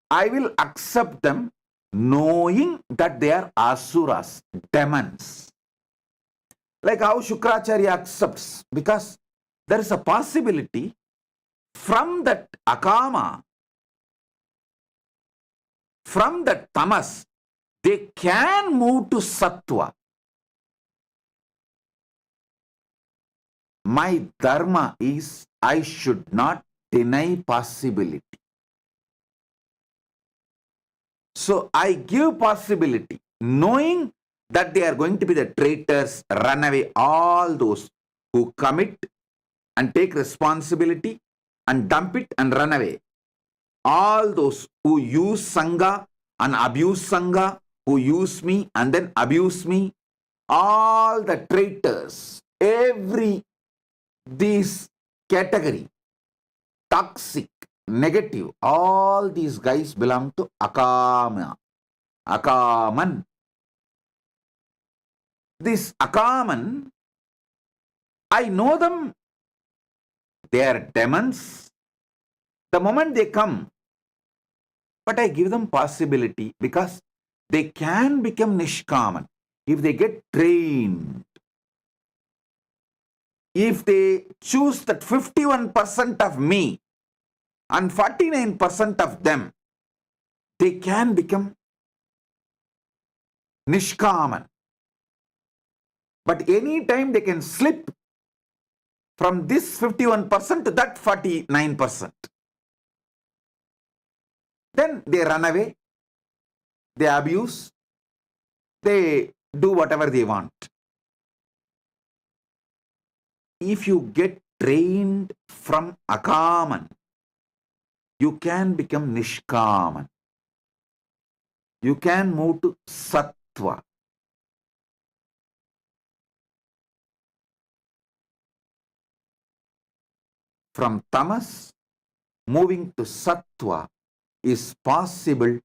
I will accept them knowing that they are asuras, demons. Like how Shukracharya accepts, because there is a possibility from that Akama, from that tamas, they can move to sattva. My dharma is I should not deny possibility. So I give possibility, knowing that they are going to be the traitors, runaway, all those who commit and take responsibility and dump it and run away. All those who use Sangha and abuse Sangha, who use me and then abuse me, all the traitors, every this category, toxic, negative, all these guys belong to Akama, Akaman. This Akaman, I know them, they are demons. The moment they come, but I give them possibility because they can become Nishkama if they get trained. If they choose that 51% of me and 49% of them, they can become Nishkama. But any time they can slip from this 51% to that 49%. Then they run away, they abuse, they do whatever they want. If you get trained from Akaman, you can become Nishkaman. You can move to Sattva. From Tamas, moving to Sattva is possible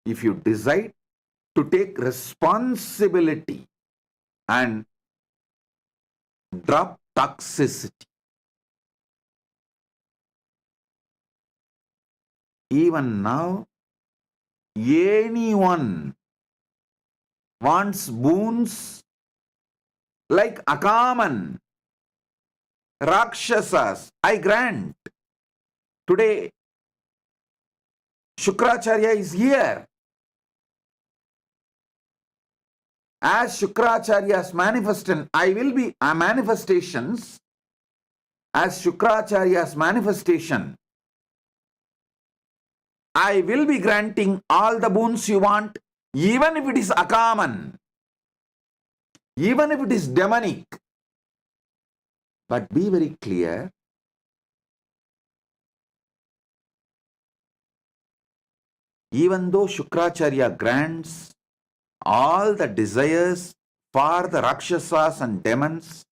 if you decide to take responsibility and drop toxicity. Even now, anyone wants boons like Akaman, Rakshasas, I grant. Today, Shukracharya is here. As Shukracharya's manifestation, I will be a manifestations. As Shukracharya's manifestation, I will be granting all the boons you want, even if it is Akaman, even if it is demonic. But be very clear, even though Shukracharya grants all the desires for the Rakshasas and demons,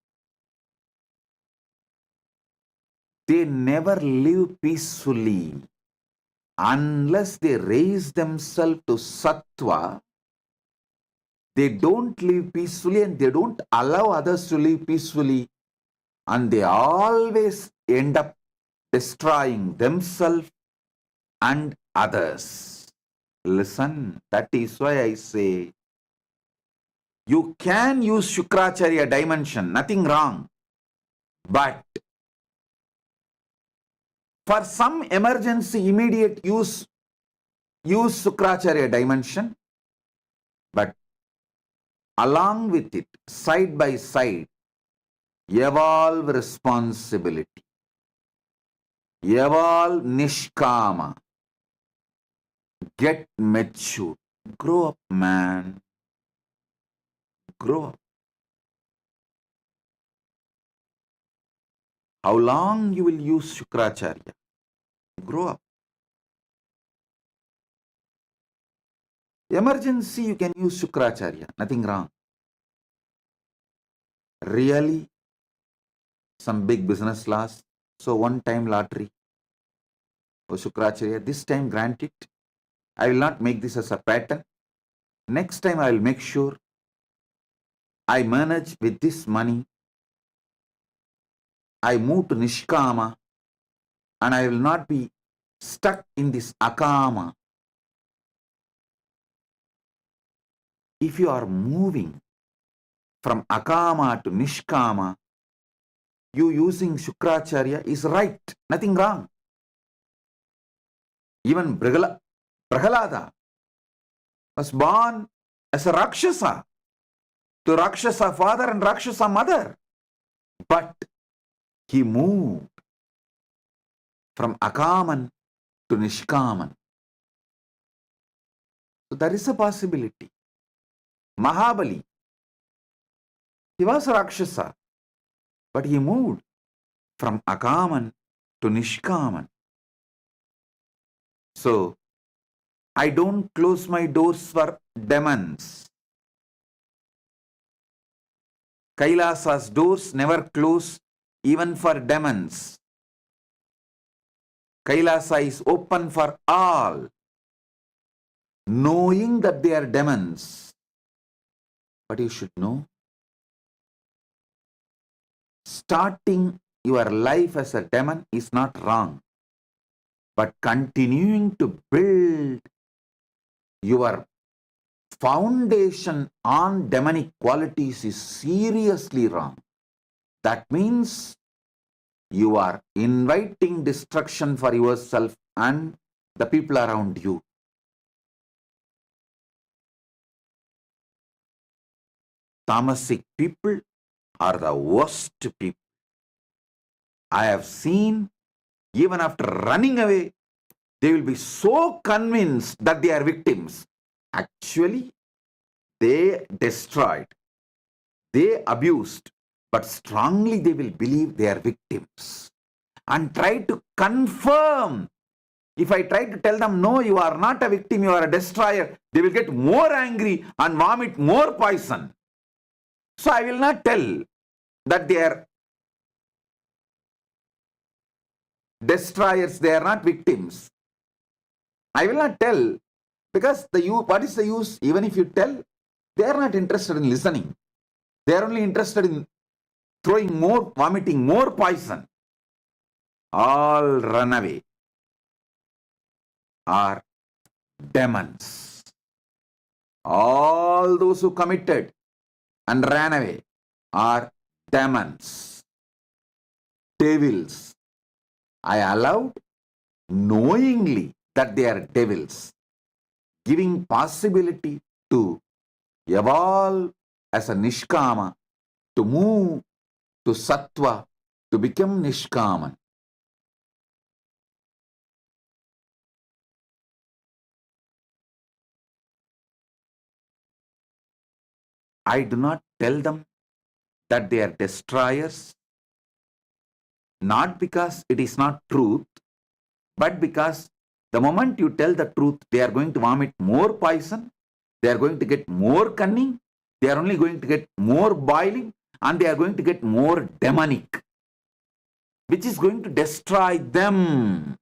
they never live peacefully unless they raise themselves to Sattva. They don't live peacefully and they don't allow others to live peacefully, and they always end up destroying themselves and others. Listen, that is why I say you can use Shukracharya dimension, nothing wrong. But for some emergency, immediate use Shukracharya dimension. But along with it, side by side, evolve responsibility, evolve Nishkama, get mature, grow up, man, grow up. How long you will use Shukracharya? Grow up. Emergency, you can use Shukracharya, nothing wrong. Really, some big business loss, so one-time lottery for Shukracharya, this time grant it. I will not make this as a pattern. Next time I will make sure I manage with this money. I move to Nishkama and I will not be stuck in this Akama. If you are moving from Akama to Nishkama, you using Shukracharya is right, nothing wrong. Even Prahalada was born as a Rakshasa, to Rakshasa father and Rakshasa mother. But he moved from Akaman to Nishkaman. So there is a possibility. Mahabali, he was a Rakshasa, but he moved from Akaman to Nishkaman. So I don't close my doors for demons. Kailasa's doors never close even for demons. Kailasa is open for all, knowing that they are demons. But you should know, starting your life as a demon is not wrong, but continuing to build your foundation on demonic qualities is seriously wrong. That means you are inviting destruction for yourself and the people around you. Tamasic people are the worst people. I have seen, even after running away, they will be so convinced that they are victims. Actually, they destroyed, they abused, but strongly they will believe they are victims and try to confirm. If I try to tell them, no, you are not a victim, you are a destroyer, they will get more angry and vomit more poison. So I will not tell that they are destroyers, they are not victims. I will not tell, because what is the use? Even if you tell, they are not interested in listening. They are only interested in throwing more, vomiting more poison. All run away are demons. All those who committed and ran away are demons, devils. I allowed knowingly that they are devils, giving possibility to evolve as a Nishkama, to move to Sattva, to become Nishkaman. I do not tell them that they are destroyers, not because it is not truth, but because the moment you tell the truth, they are going to vomit more poison, they are going to get more cunning, they are only going to get more boiling, and they are going to get more demonic, which is going to destroy them.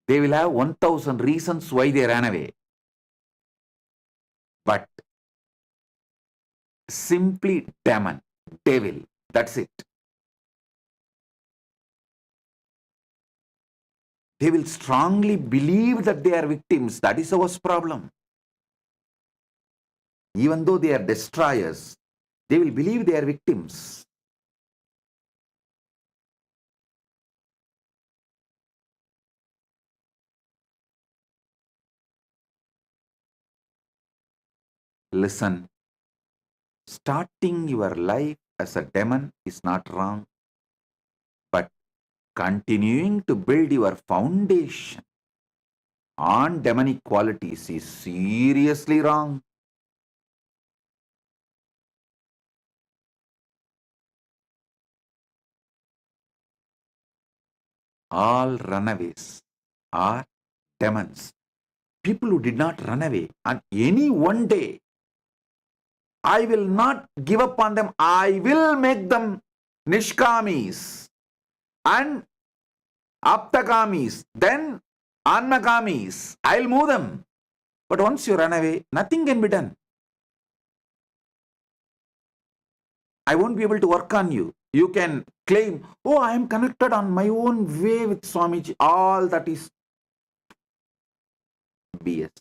They will have 1,000 reasons why they ran away. But simply demon, devil, that's it. They will strongly believe that they are victims. That is our problem. Even though they are destroyers, they will believe they are victims. Listen, starting your life as a demon is not wrong, but continuing to build your foundation on demonic qualities is seriously wrong. All runaways are demons. People who did not run away, and any one day, I will not give up on them. I will make them Nishkamis and Aptakamis, then Anmakamis. I'll move them. But once you run away, nothing can be done. I won't be able to work on you. You can claim, oh, I am connected on my own way with Swamiji. All that is BS.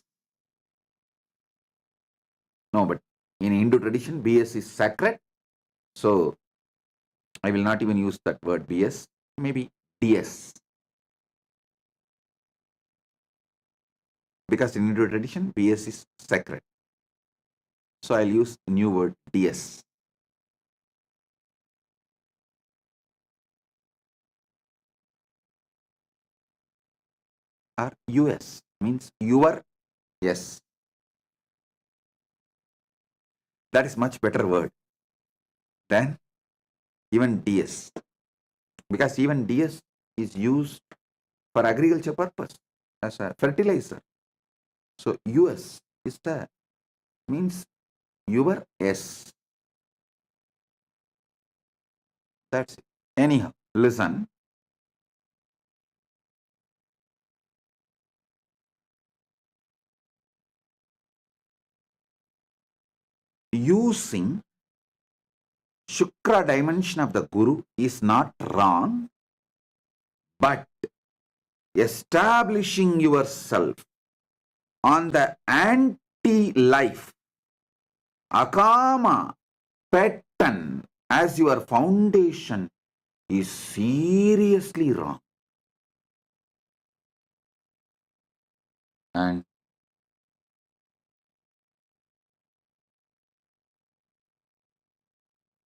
No, but in Hindu tradition, BS is sacred. So I will not even use that word BS. Maybe DS. Because in Hindu tradition, BS is sacred. So I'll use new word DS. Or US means your yes. That is much better word than even DS. Because even DS is used for agriculture purpose as a fertilizer. So US is the means your S. That's it. Anyhow, listen. Using Shukra dimension of the Guru is not wrong, but establishing yourself on the anti-life, Akama pattern as your foundation is seriously wrong. And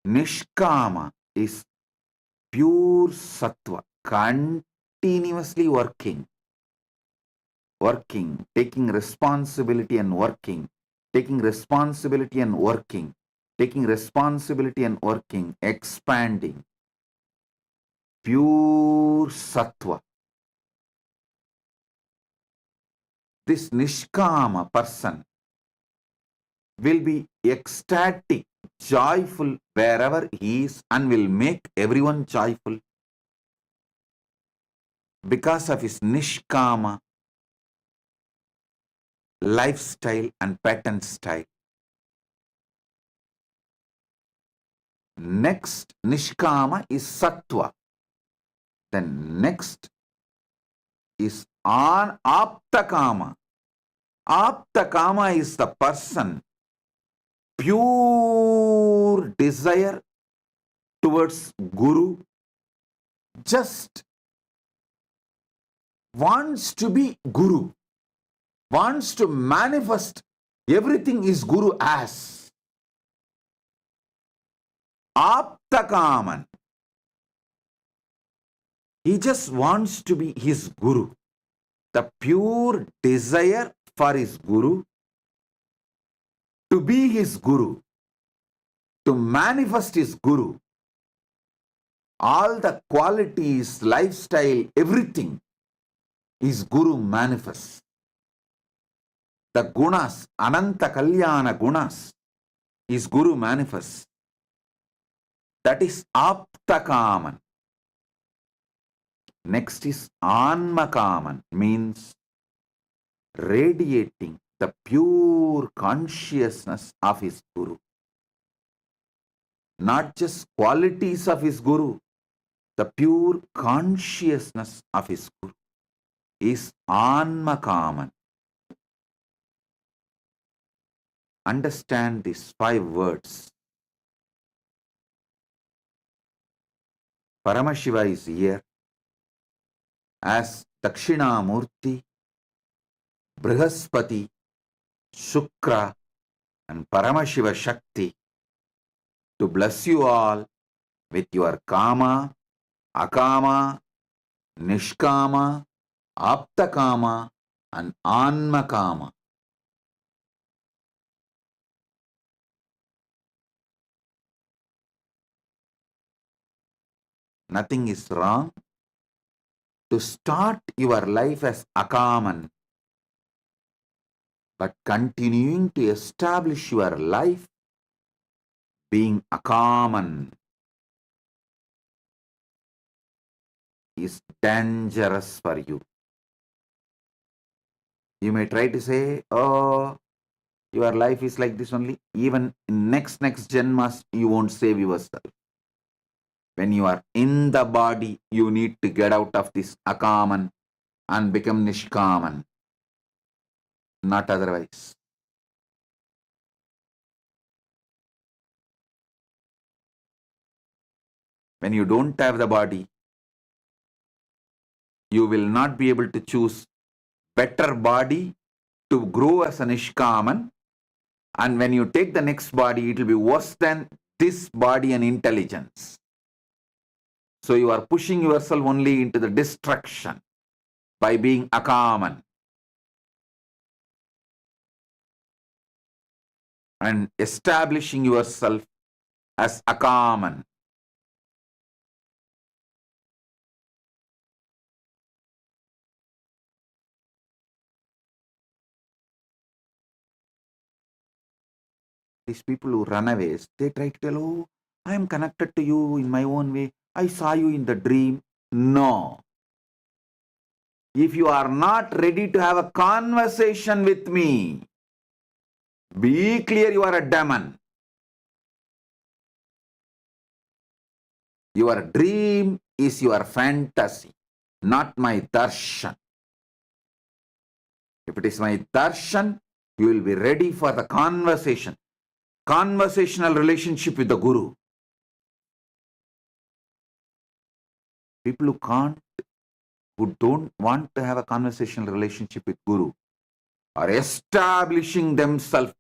Nishkama is pure sattva, continuously working, taking responsibility and working, taking responsibility and working, taking responsibility and working, expanding. Pure sattva. This Nishkama person will be ecstatic, joyful wherever he is, and will make everyone joyful because of his Nishkama lifestyle and pattern style. Next Nishkama is Sattva. Then next is Aptakama. Aptakama is the person pure desire towards Guru, just wants to be Guru, wants to manifest everything is Guru as. Aptakaman. He just wants to be his Guru. The pure desire for his Guru, to be his Guru, to manifest his Guru. All the qualities, lifestyle, everything is Guru manifests. The gunas, Ananta Kalyana gunas, is Guru manifests. That is Aptakaman. Next is Anmakaman, means radiating the pure consciousness of his Guru. Not just qualities of his Guru, the pure consciousness of his Guru is Anmakaman. Understand these 5 words. Paramashiva is here as Dakshinamurthy, Brihaspati, Shukra, and Paramashiva Shakti to bless you all with your Kama, Akama, Nishkama, Aptakama, and Anmakama. Nothing is wrong to start your life as Akaman, but continuing to establish your life being Akaman is dangerous for you. You may try to say, oh, your life is like this only. Even in next Janmas, you won't save yourself. When you are in the body, you need to get out of this Akaman and become Nishkaman. Not otherwise. When you don't have the body, you will not be able to choose better body to grow as a Nishkaman. And when you take the next body, it will be worse than this body and intelligence. So you are pushing yourself only into the destruction by being Akaman and establishing yourself as Akaman. These people who run away, they try to tell, oh, I am connected to you in my own way. I saw you in the dream. No. If you are not ready to have a conversation with me, be clear you are a demon. Your dream is your fantasy, not my darshan. If it is my darshan, you will be ready for the conversation. Conversational relationship with the Guru. People who don't want to have a conversational relationship with Guru are establishing themselves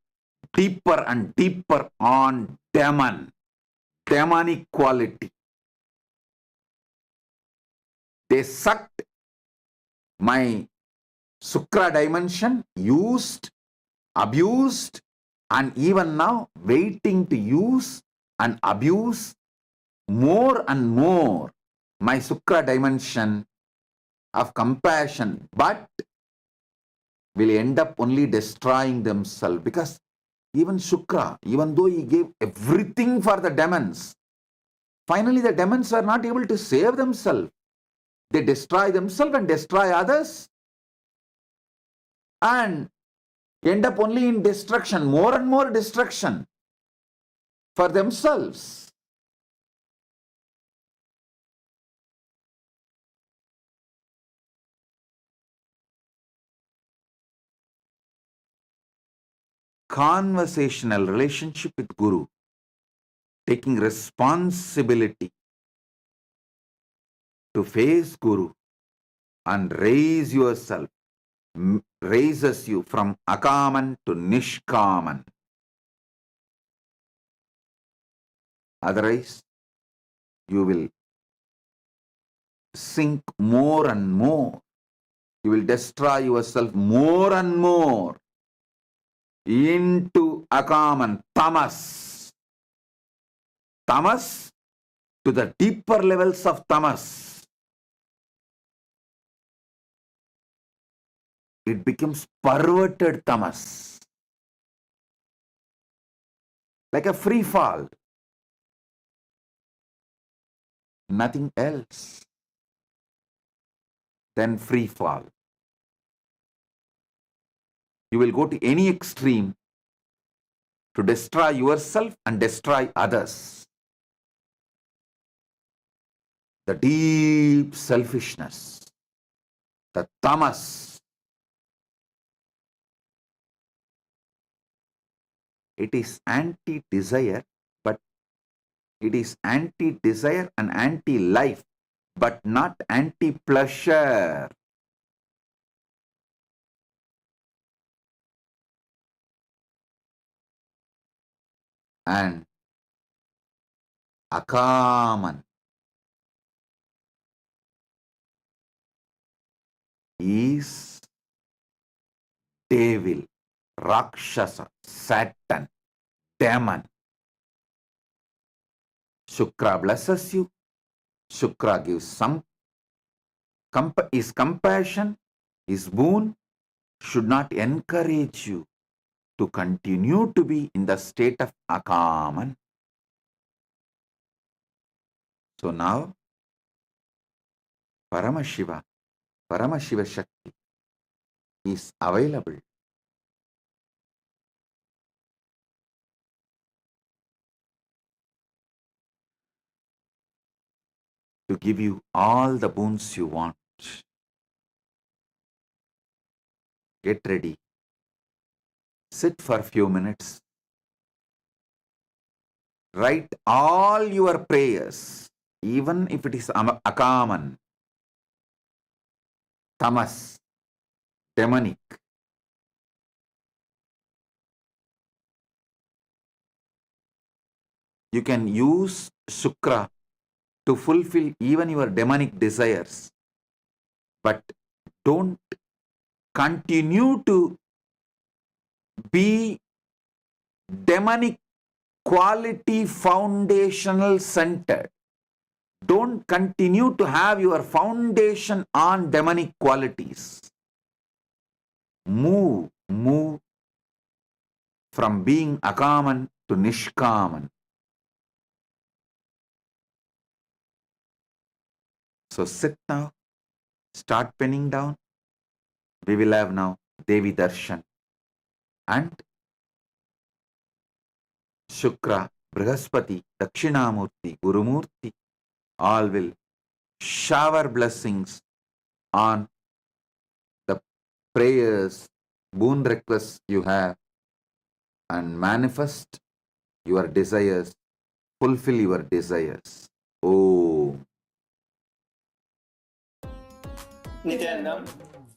deeper and deeper on demonic quality. They sucked my Sukra dimension, used, abused, and even now waiting to use and abuse more and more my Sukra dimension of compassion, but will end up only destroying themselves. Because even Shukra, even though he gave everything for the demons, finally the demons are not able to save themselves. They destroy themselves and destroy others and end up only in destruction, more and more destruction for themselves. Conversational relationship with Guru, taking responsibility to face Guru and raise yourself, raises you from Akaman to Nishkaman. Otherwise, you will sink more and more. You will destroy yourself more and more into Akaman, tamas. Tamas to the deeper levels of tamas. It becomes perverted tamas. Like a free fall. Nothing else than free fall. You will go to any extreme to destroy yourself and destroy others. The deep selfishness, the tamas, it is anti-desire, but it is anti-desire and anti-life, but not anti-pleasure. and Akaman is devil, Rakshasa, Satan, demon. Shukra blesses you. Shukra gives some his compassion, his boon should not encourage you to continue to be in the state of Akaman. So now, Paramashiva Shakti is available to give you all the boons you want. Get ready. Sit for a few minutes. Write all your prayers, even if it is Akaman, Tamas, demonic. You can use Shukra to fulfill even your demonic desires, but don't continue to be demonic quality foundational centered. Don't continue to have your foundation on demonic qualities. Move from being Akaman to Nishkaman. So sit now, start penning down. We will have now Devi Darshan and Shukra, Brihaspati, Dakshinamurthy, Gurumurthy, all will shower blessings on the prayers, boon requests you have and manifest your desires, fulfill your desires. Oh. Nithyananda,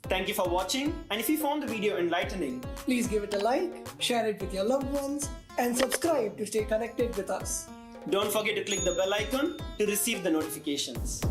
thank you for watching, and if you found the video enlightening, please give it a like, share it with your loved ones, and subscribe to stay connected with us. don't forget to click the bell icon to receive the notifications.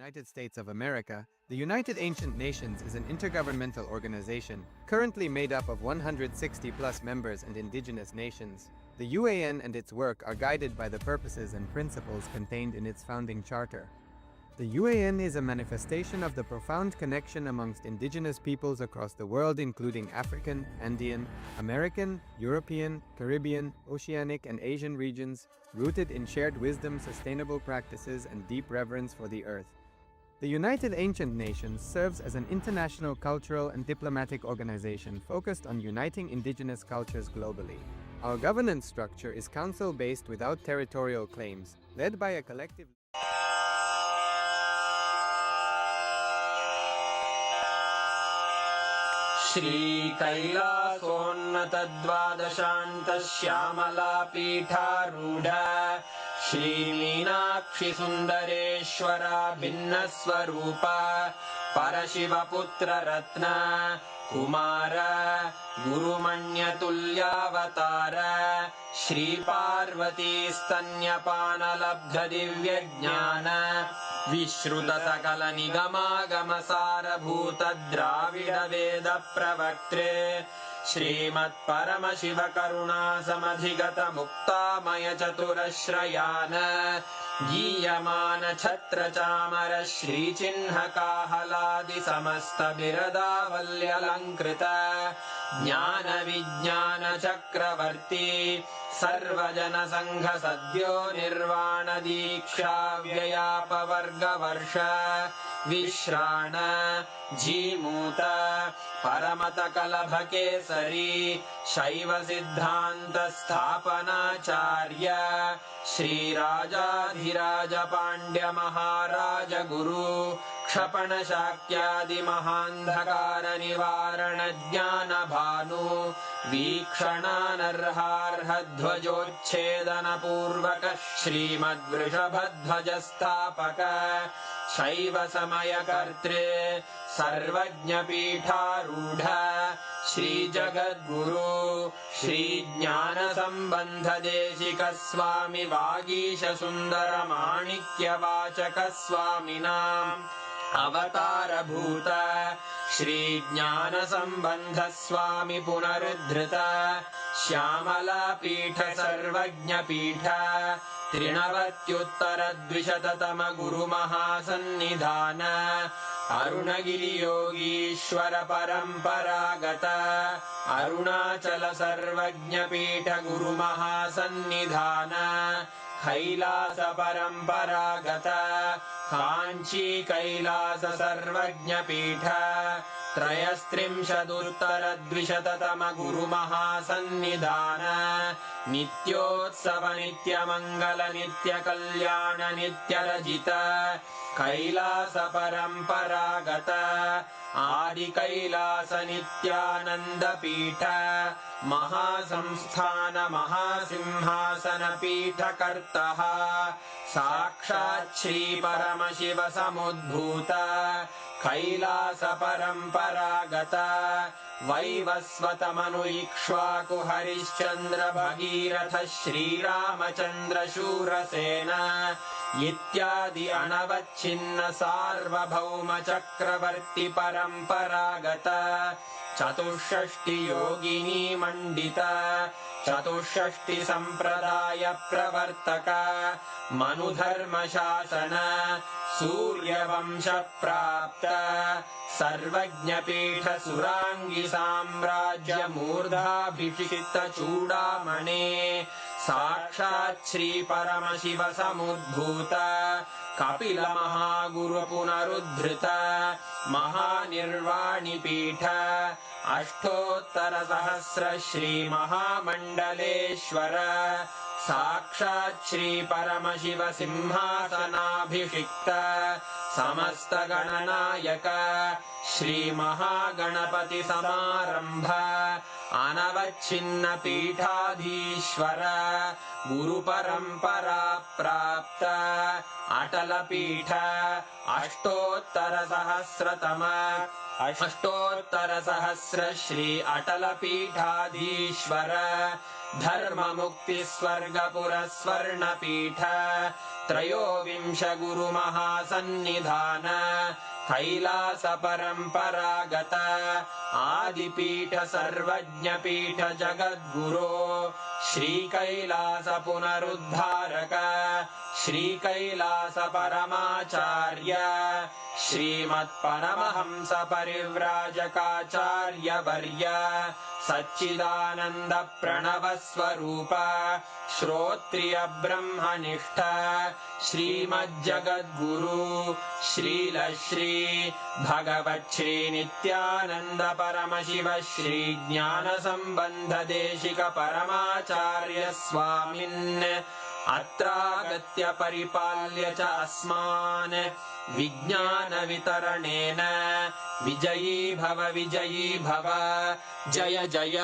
United States of America, the United Ancient Nations is an intergovernmental organization currently made up of 160 plus members and indigenous nations. The UAN and its work are guided by the purposes and principles contained in its founding charter. The UAN is a manifestation of the profound connection amongst indigenous peoples across the world, including African, Andean, American, European, Caribbean, Oceanic, and Asian regions, rooted in shared wisdom, sustainable practices, and deep reverence for the earth. The United Ancient Nations serves as an international cultural and diplomatic organization focused on uniting indigenous cultures globally. Our governance structure is council-based without territorial claims, led by a collective... Shri Kailasonnatadvadashanta Shyamala Pitharudha Shri Meenakshi Sundareshwara Bhinnaswarupa Parashiva Putra Ratna Kumara Gurumanya Tulyavatara Shri Parvati Stanyapana Labdha Divya Jnana Vishruta Sakala Nigama Gamasara Bhuta Dravida Veda Pravaktre Srimat Paramashiva Karuna Samadhigata Mukta Maya Chaturashrayana गीयमान छत्र चामर श्रीचिह्नकाहलादि समस्त बिरदावल्यलङ्कृत ज्ञान विज्ञान चक्रवर्ती सर्वजन संघ सद्यो निर्वाण दीक्षा व्ययापवर्गवर्ष विश्राण जीमूत परमत कलभ केसरी शैव सिद्धान्त स्थापनाचार्य श्रीराजाधिराज पाण्ड्य महाराज गुरु क्षपण शाक्यादि महान्धकार निवारण ज्ञान भानु वीक्षणानर्हार्ह ध्वजोच्छेदन पूर्वक श्रीमद्वृषभध्वज स्थापक शैव समय कर्तृ सर्वज्ञ पीठारूढ़ श्री जगद्गुरु श्री ज्ञान संबंध देशिक स्वामी वागीश सुंदर माणिक्य वाचक स्वामिनाम् अवतार भूत श्री ज्ञान संबंध स्वामी पुनरुद्धृत श्यामला पीठ सर्वज्ञ पीठ त्रिनवत्युत्तर द्विशततम गुरु महासन्निधान अरुणगिरि योगीश्वर परंपरागत अरुणाचल सर्वज्ञ पीठ गुरु महासन्निधान कैलास परंपरागत कांची कैलास सर्वज्ञ पीठ त्रयस्त्रिंशदुत्तर द्विशततम गुरु महासन्निधान नित्योत्सव नित्य मंगल नित्य कल्याण नित्य रजित कैलास परंपरागत आदि कैलास नित्यानंद पीठ महासंस्थान महासिंहासन पीठ कर्तः साक्षात् श्री परमशिव समुद्भूत कैलास परंपरागत वैवस्वत मनु इक्ष्वाकु हरिश्चंद्र भगीरथ श्रीरामचंद्र शूरसेन इत्यादि अनवच्छिन्न सार्वभौम चक्रवर्ती परंपरागत चतुष्षष्टि योगिनी मंडित चतुष्षष्टि संप्रदाय प्रवर्तक मनुधर्म शासन सूर्यवंश प्राप्त सर्वज्ञ पीठ सुरांगी साम्राज्य मूर्धाभिषिक्त चूड़ामणे साक्षात् श्री परमशिव समुद्भूत कपिल महागुरु पुनरुद्धृत महानिर्वाणि पीठ अष्टोत्तर सहस्र श्री महामंडलेश्वर साक्षात् श्री परमशिव सिंहासनाभिषिक्त समस्त गणनायक श्री महागणपति समारंभ अनवच्छिन्न पीठाधीश्वर गुरु परंपरा प्राप्त अटल पीठ अष्टोत्तर सहस्र श्री अटल पीठाधीश्वर धर्म मुक्ति स्वर्गपुर स्वर्ण पीठ त्रयोविंश गुरु महासन्निधान कैलास परंपरागत आदिपीठ सर्वज्ञ पीठ जगद्गुरो श्री कैलास पुनरुद्धारक श्री कैलास परमाचार्य श्रीमत्परमहंस परिव्राजकाचार्य वर्य सच्चिदानंद प्रणव स्वरूप श्रोत्रिय ब्रह्मनिष्ठ श्रीमज्जगद्गुरु श्रील श्री भगवत् श्री नित्यानंद परमशिव श्री ज्ञान संबंध देशिक परमाचार्य स्वामिन् अत्रागत्य परिपाल्य च अस्मान् विज्ञान वितरणेन विजयी भव जय जय।